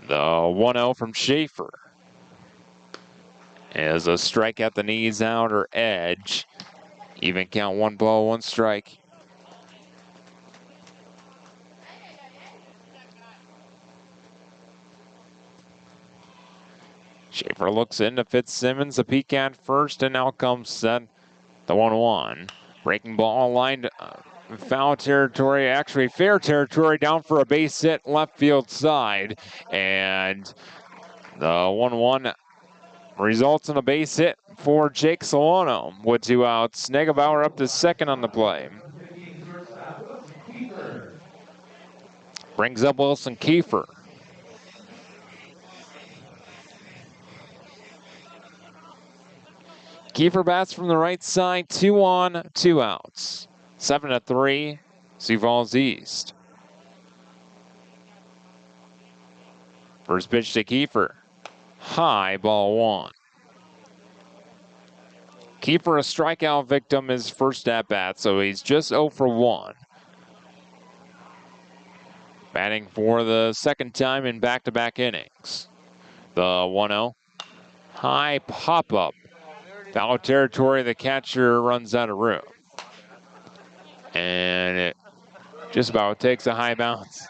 The 1-0 from Schaefer is a strike at the knees, outer edge. Even count, 1 ball, 1 strike. Schaefer looks into Fitzsimmons, a peek at first, and now comes the 1-1. Breaking ball lined foul territory, actually fair territory, down for a base hit left field side. And the 1-1 results in a base hit for Jake Solano with 2 outs. Negebauer up to second on the play. Brings up Wilson Kiefer. Kiefer bats from the right side, 2 on, 2 outs. 7-3, Sioux Falls East. First pitch to Kiefer. High, ball 1. Kiefer a strikeout victim his first at bat, so he's just 0 for 1. Batting for the second time in back-to-back innings. The 1-0. High pop-up. Foul territory, the catcher runs out of room. And it just about takes a high bounce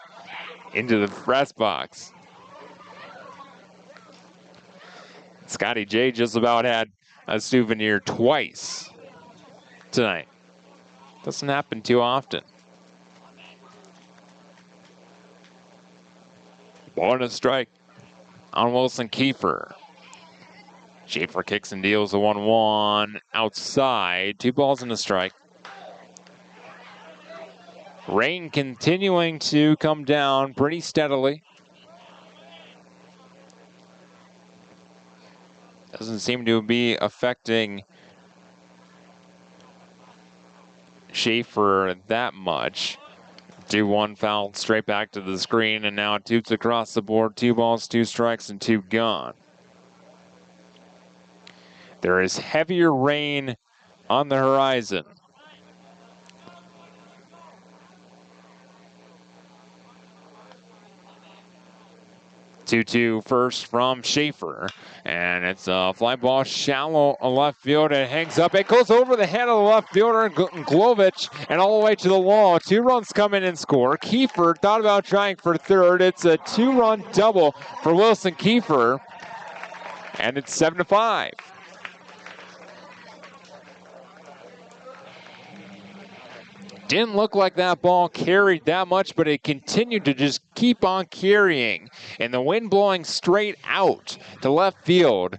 into the press box. Scotty J just about had a souvenir twice tonight. Doesn't happen too often. 1 strike on Wilson Kiefer. Schaefer kicks and deals a 1-1 outside. 2 balls and a strike. Rain continuing to come down pretty steadily. Doesn't seem to be affecting Schaefer that much. 2-1 fouled straight back to the screen, and now it toots across the board. 2 balls, 2 strikes, and 2 gone. There is heavier rain on the horizon. Two first from Schaefer, and it's a fly ball shallow left field. It hangs up. It goes over the head of the left fielder, Glovich, and all the way to the wall. 2 runs come in and score. Kiefer thought about trying for third. It's a 2-run double for Wilson Kiefer, and it's 7-5. Didn't look like that ball carried that much, but it continued to just keep on carrying. And the wind blowing straight out to left field.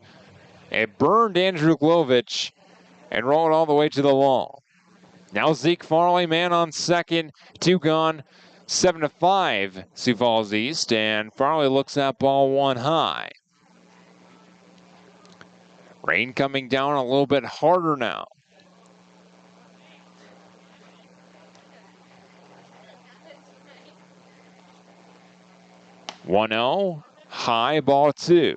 It burned Andrew Glovich and rolled all the way to the wall. Now Zeke Farley, man on second, 2 gone, 7-5 Sioux Falls East, and Farley looks at ball 1 high. Rain coming down a little bit harder now. One-0, high, ball 2.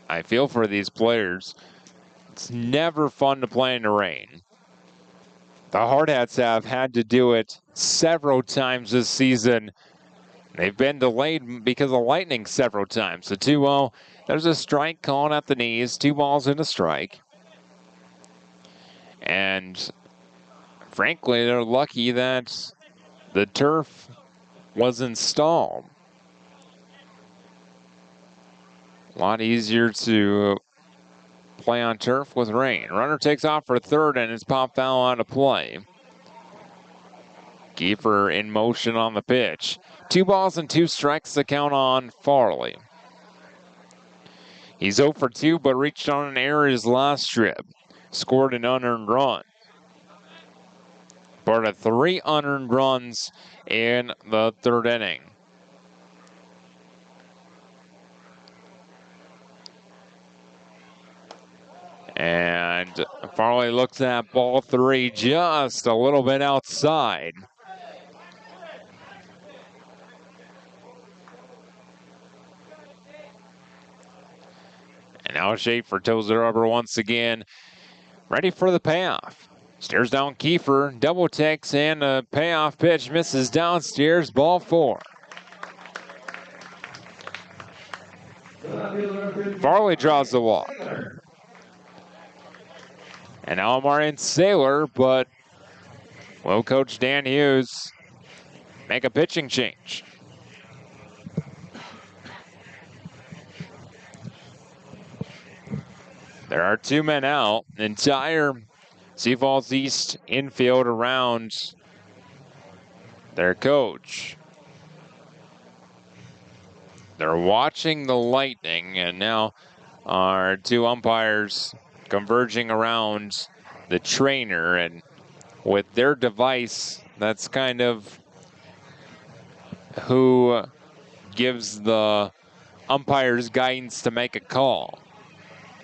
I feel for these players. It's never fun to play in the rain. The Hardhats have had to do it several times this season. They've been delayed because of lightning several times. The 2-0, there's a strike calling at the knees, 2 balls and a strike. And frankly, they're lucky that the turf was installed. A lot easier to play on turf with rain. Runner takes off for third, and it's popped foul out of play. Kiefer in motion on the pitch. 2 balls and 2 strikes to count on Farley. He's 0 for 2, but reached on an error his last trip. Scored an unearned run. Part of 3 unearned runs in the 3rd inning. And And Farley looks at ball 3 just a little bit outside. And now Schaefer toes the rubber once again, ready for the payoff. Stares down Kiefer, double takes, and a payoff pitch misses downstairs, ball 4. Farley draws the walk. And now Marion Saylor, but will Coach Dan Hughes make a pitching change? There are 2 men out. Entire Sioux Falls East infield around their coach. They're watching the Lightning, and now our 2 umpires converging around the trainer, and with their device, that's kind of who gives the umpires guidance to make a call.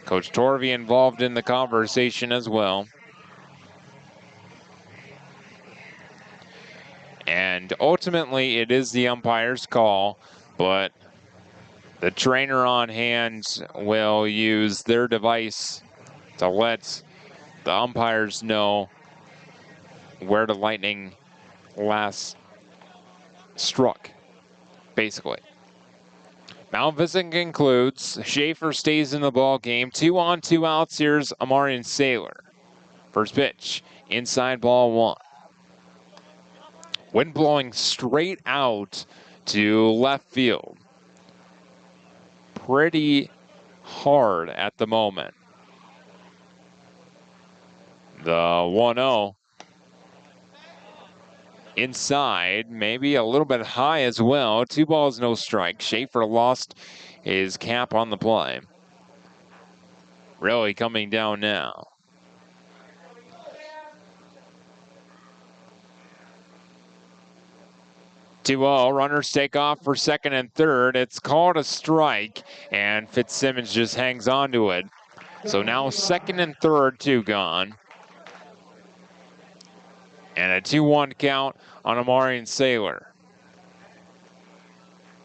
Coach Torvey involved in the conversation as well. And ultimately, it is the umpire's call, but the trainer on hand will use their device to let the umpires know where the Lightning last struck, basically. Mount Visit concludes. Schaefer stays in the ball game. 2 on, 2 outs. Here's Amarian Saylor. First pitch, inside ball 1. Wind blowing straight out to left field. Pretty hard at the moment. The 1-0 inside, maybe a little bit high as well. 2 balls, no strike. Schaefer lost his cap on the play. Really coming down now. 2-0, runners take off for second and third. It's called a strike, and Fitzsimmons just hangs on to it. So now second and third, 2 gone. And a 2-1 count on Amarian Saylor.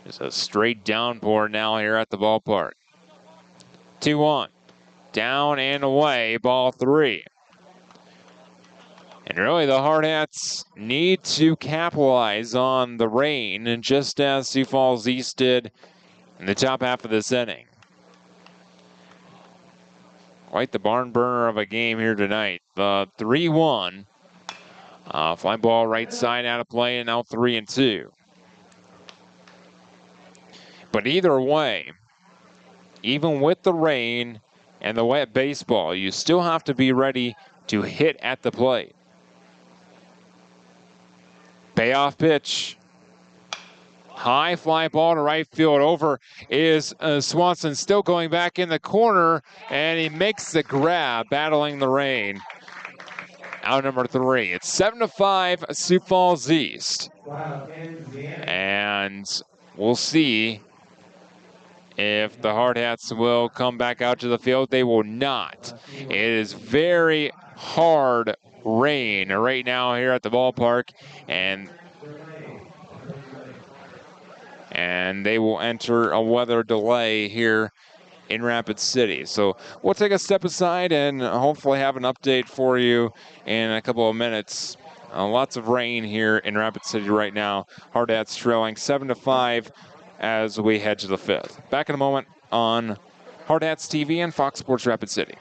Just a straight downpour now here at the ballpark. 2-1, down and away, ball 3. And really, the Hardhats need to capitalize on the rain, and just as Sioux Falls East did in the top half of this inning. Quite the barn burner of a game here tonight. The 3-1. Fly ball right side out of play, and now 3-2. But either way, even with the rain and the wet baseball, you still have to be ready to hit at the plate. Payoff pitch. High fly ball to right field. Over is Swanson, still going back in the corner, and he makes the grab, battling the rain. Out number 3. It's 7-5, Sioux Falls East. And we'll see if the Hardhats will come back out to the field. They will not. It is very hard rain right now here at the ballpark, and they will enter a weather delay here in Rapid City. So we'll take a step aside and hopefully have an update for you in a couple of minutes. Lots of rain here in Rapid City right now. Hardhats trailing 7-5 as we head to the 5th. Back in a moment on Hardhats TV and Fox Sports Rapid City.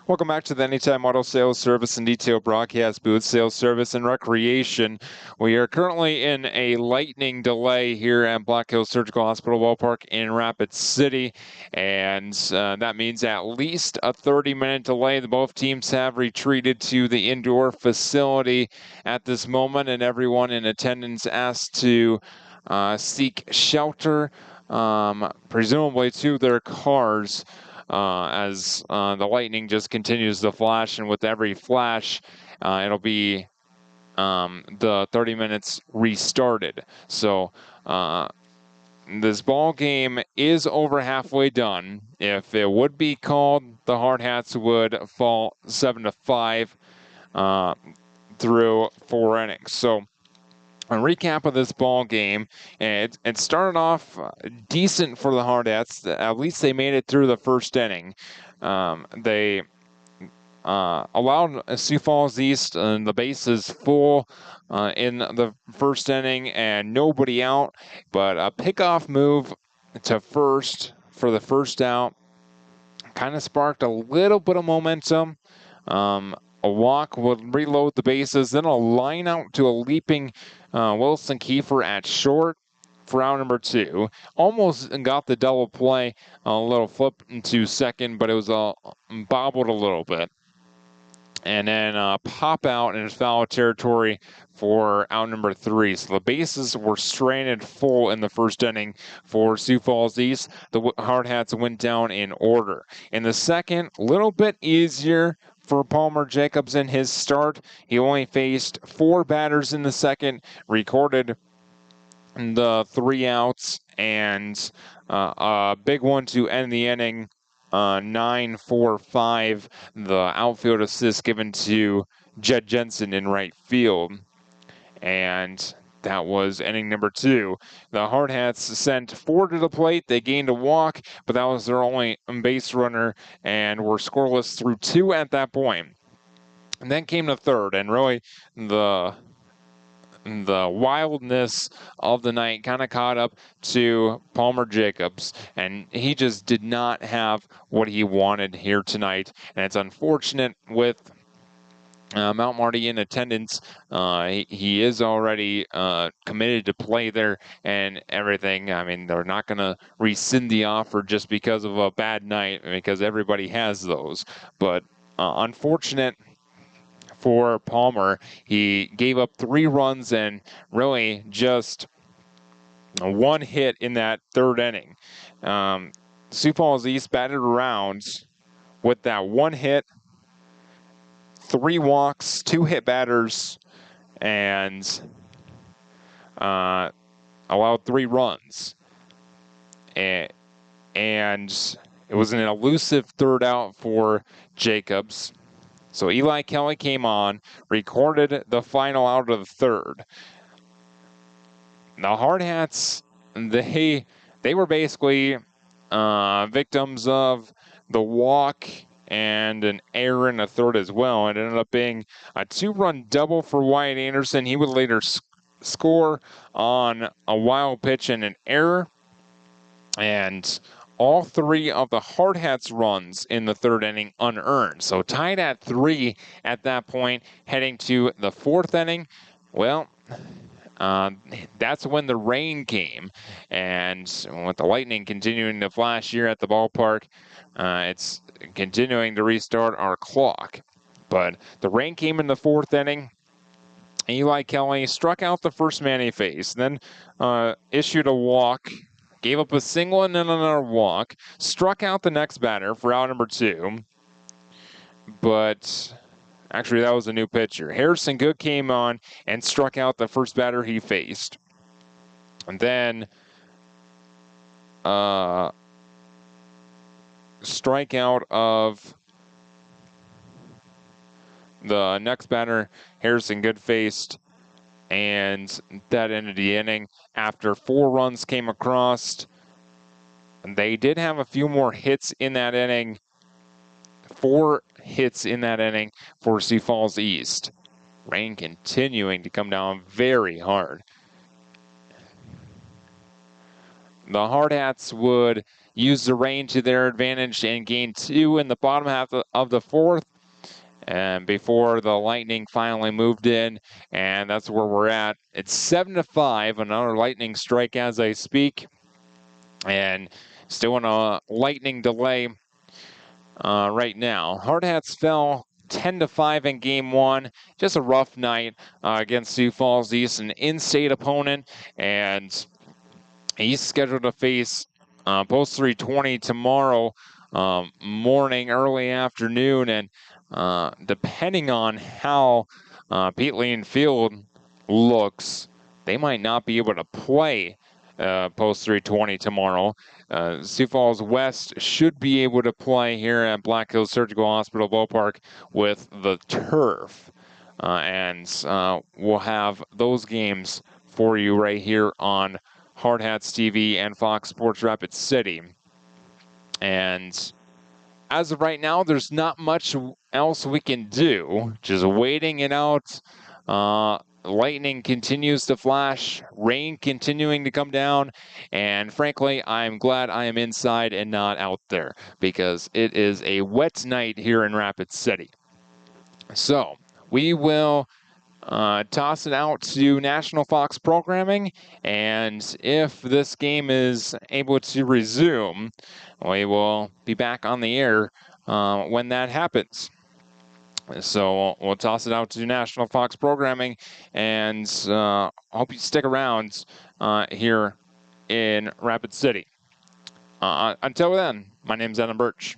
Welcome back to the Anytime Auto Sales Service and Detail Broadcast Booth, Sales Service and Recreation. We are currently in a lightning delay here at Black Hills Surgical Hospital Ballpark in Rapid City, and that means at least a 30-minute delay. Both teams have retreated to the indoor facility at this moment, and everyone in attendance asked to seek shelter, presumably to their cars. As the lightning just continues to flash, and with every flash, it'll be the 30 minutes restarted. So this ball game is over halfway done. If it would be called, the Hardhats would fall 7-5 through 4 innings. So a recap of this ball game, it started off decent for the Hardhats. At least they made it through the first inning. They allowed Sioux Falls East the bases full in the first inning and nobody out, but a pickoff move to first for the first out kind of sparked a little bit of momentum. A walk would reload the bases, then a line out to a leaping Wilson Kiefer at short for out number 2. Almost got the double play, a little flip into second, but it was bobbled a little bit. And then pop out in foul territory for out number 3. So the bases were stranded full in the first inning for Sioux Falls East. The Hardhats went down in order. In the second, a little bit easier for Palmer Jacobs in his start. He only faced 4 batters in the second, recorded the 3 outs, and a big one to end the inning. 9-4-5, the outfield assist given to Jed Jensen in right field. And that was inning number 2. The Hardhats sent 4 to the plate. They gained a walk, but that was their only base runner and were scoreless through 2 at that point. And then came the third, and really the wildness of the night kind of caught up to Palmer Jacobs, and he just did not have what he wanted here tonight. And it's unfortunate with Mount Marty in attendance. He is already committed to play there and everything. I mean, they're not going to rescind the offer just because of a bad night, because everybody has those. But unfortunate for Palmer. He gave up 3 runs and really just 1 hit in that third inning. Sioux Falls East batted around with that 1 hit, 3 walks, 2 hit batters, and allowed 3 runs. And it was an elusive third out for Jacobs. So Eli Kelly came on, recorded the final out of the third. The Hardhats, they were basically victims of the walk and an error in the third as well. It ended up being a 2-run double for Wyatt Anderson. He would later score on a wild pitch and an error. And all 3 of the Hardhats runs in the third inning unearned. So tied at 3 at that point, heading to the 4th inning. Well, that's when the rain came. And with the lightning continuing to flash here at the ballpark, it's continuing to restart our clock. But the rain came in the 4th inning. Eli Kelly struck out the first man he faced, then issued a walk, gave up a single and then another walk, struck out the next batter for out number 2. But actually, that was a new pitcher. Harrison Good came on and struck out the first batter he faced. And then strikeout of the next batter Harrison Good faced. And that ended the inning after 4 runs came across. They did have a few more hits in that inning. 4 hits in that inning for Sioux Falls East. Rain continuing to come down very hard. The Hardhats would use the rain to their advantage and gain 2 in the bottom half of the fourth. And before the Lightning finally moved in, and that's where we're at. It's 7-5, another lightning strike as I speak, and still in a lightning delay right now. Hardhats fell 10-5 in game 1. Just a rough night against Sioux Falls East, an in-state opponent, and he's scheduled to face Post 320 tomorrow morning, early afternoon, and depending on how Peatland Field looks, they might not be able to play Post 320 tomorrow. Sioux Falls West should be able to play here at Black Hills Surgical Hospital Ballpark with the turf. And we'll have those games for you right here on Hardhats TV and Fox Sports Rapid City. And as of right now, there's not much else we can do. Just waiting it out. Lightning continues to flash, rain continuing to come down, and frankly, I'm glad I am inside and not out there because it is a wet night here in Rapid City. So we will toss it out to National Fox programming, and if this game is able to resume, we will be back on the air when that happens. So we'll toss it out to National Fox programming, and hope you stick around here in Rapid City. Until then, my name's Adam Birch.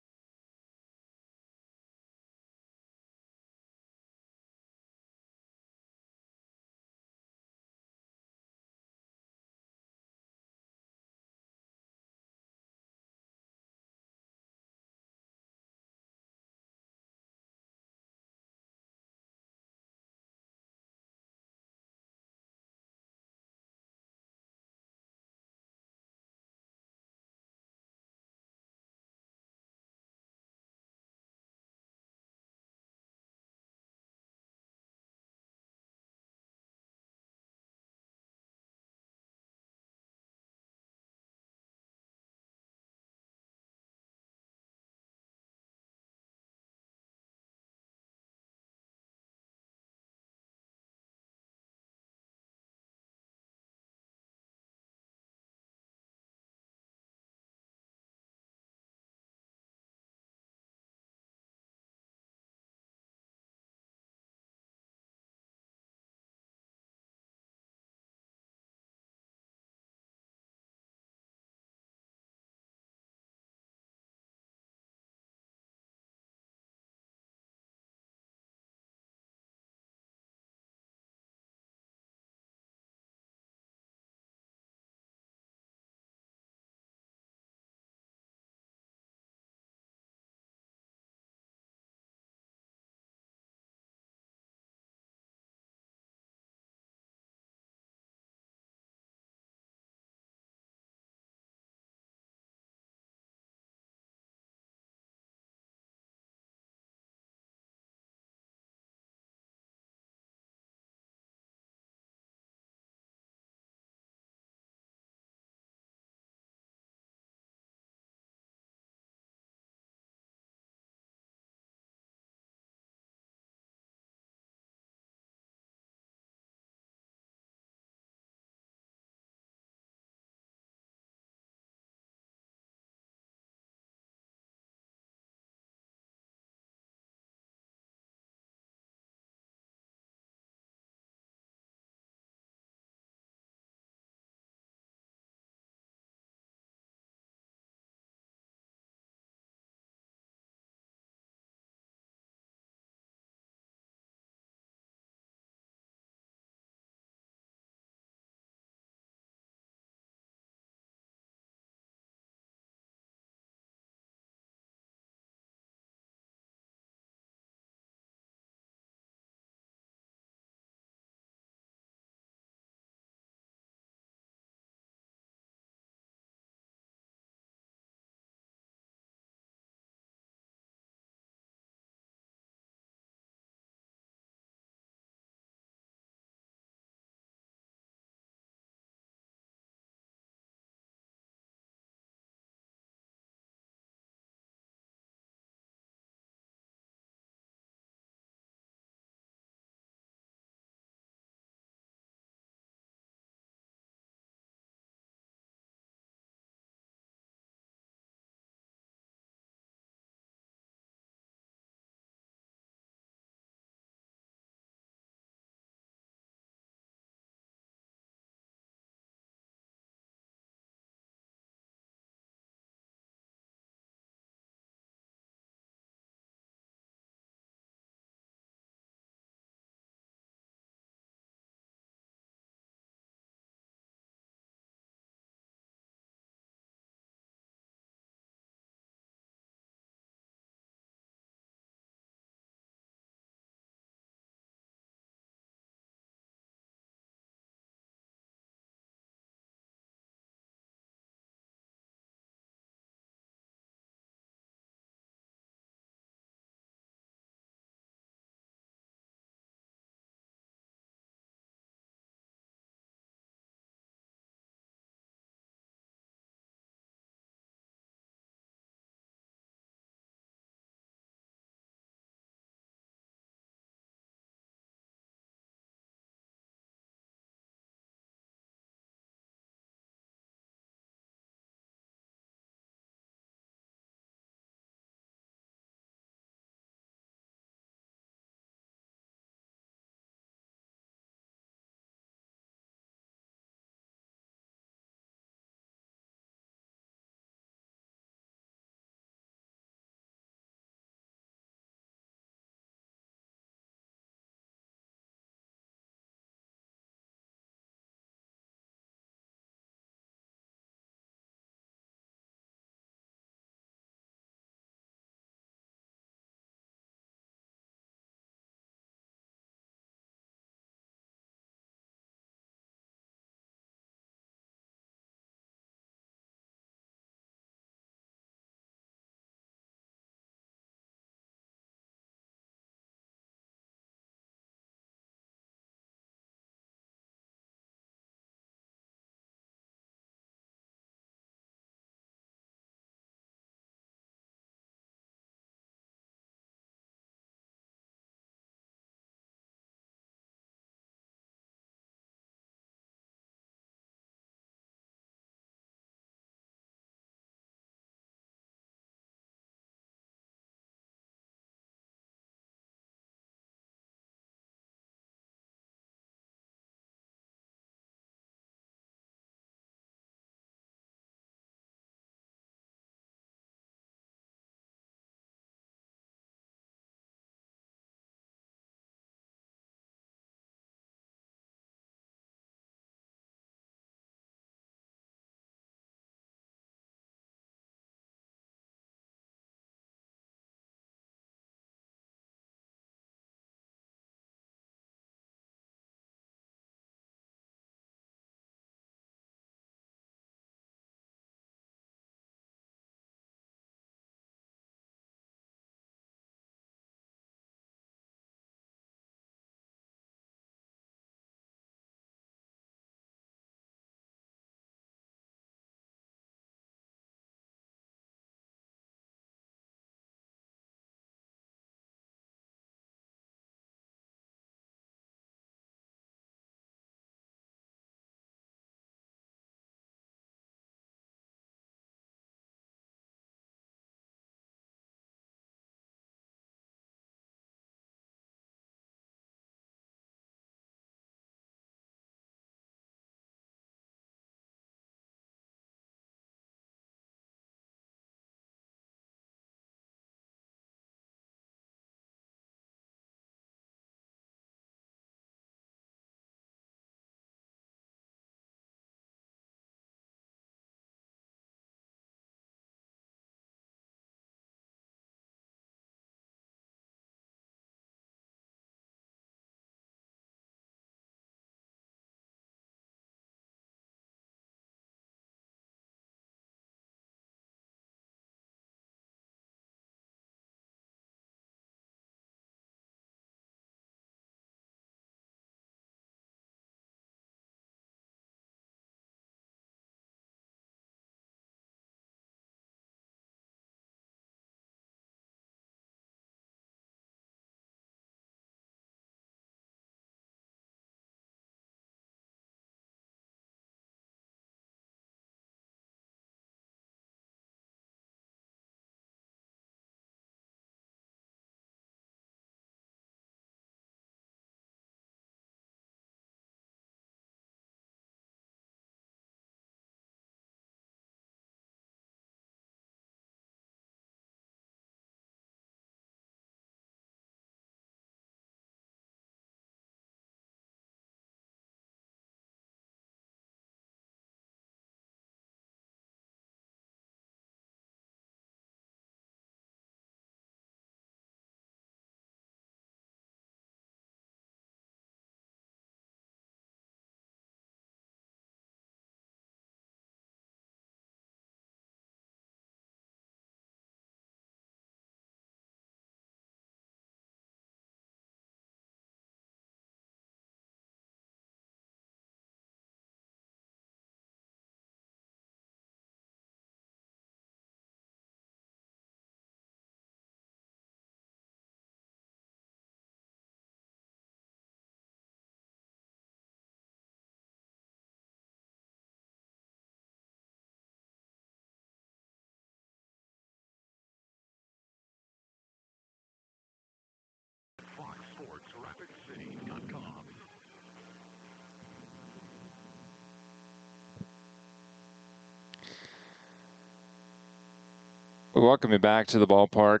Welcome you back to the ballpark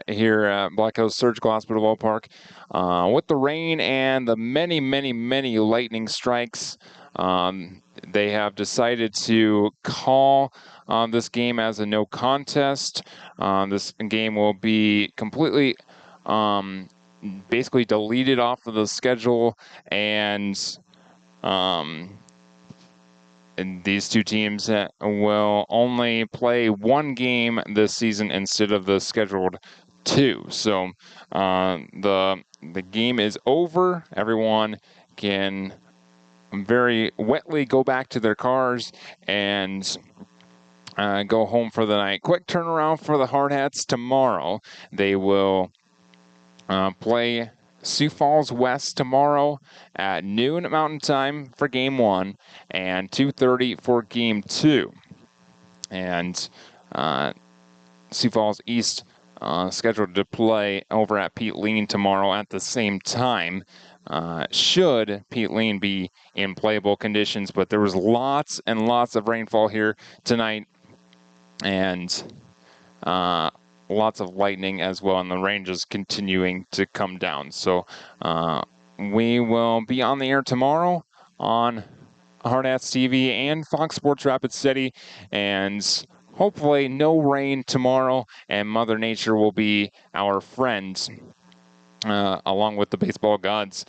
here at Black Hills Surgical Hospital Ballpark. With the rain and the many lightning strikes, they have decided to call this game as a no contest. This game will be completely basically deleted off of the schedule, and these two teams will only play one game this season instead of the scheduled two. So the game is over. Everyone can very wetly go back to their cars and go home for the night. Quick turnaround for the Hardhats tomorrow. They will play Sioux Falls West tomorrow at noon Mountain Time for Game 1 and 2:30 for Game 2. And Sioux Falls East scheduled to play over at Pete Lean tomorrow at the same time. Should Pete Lean be in playable conditions, but there was lots and lots of rainfall here tonight, and lots of lightning as well, and the rain is continuing to come down. So we will be on the air tomorrow on Hardhats TV and Fox Sports Rapid City, and hopefully no rain tomorrow, and Mother Nature will be our friend along with the baseball gods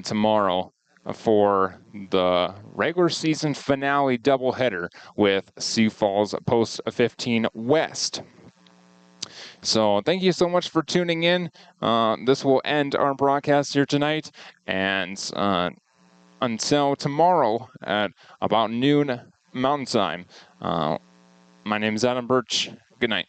tomorrow for the regular season finale doubleheader with Sioux Falls Post 15 West. So thank you so much for tuning in. This will end our broadcast here tonight, and until tomorrow at about noon Mountain Time. My name is Adam Birch. Good night.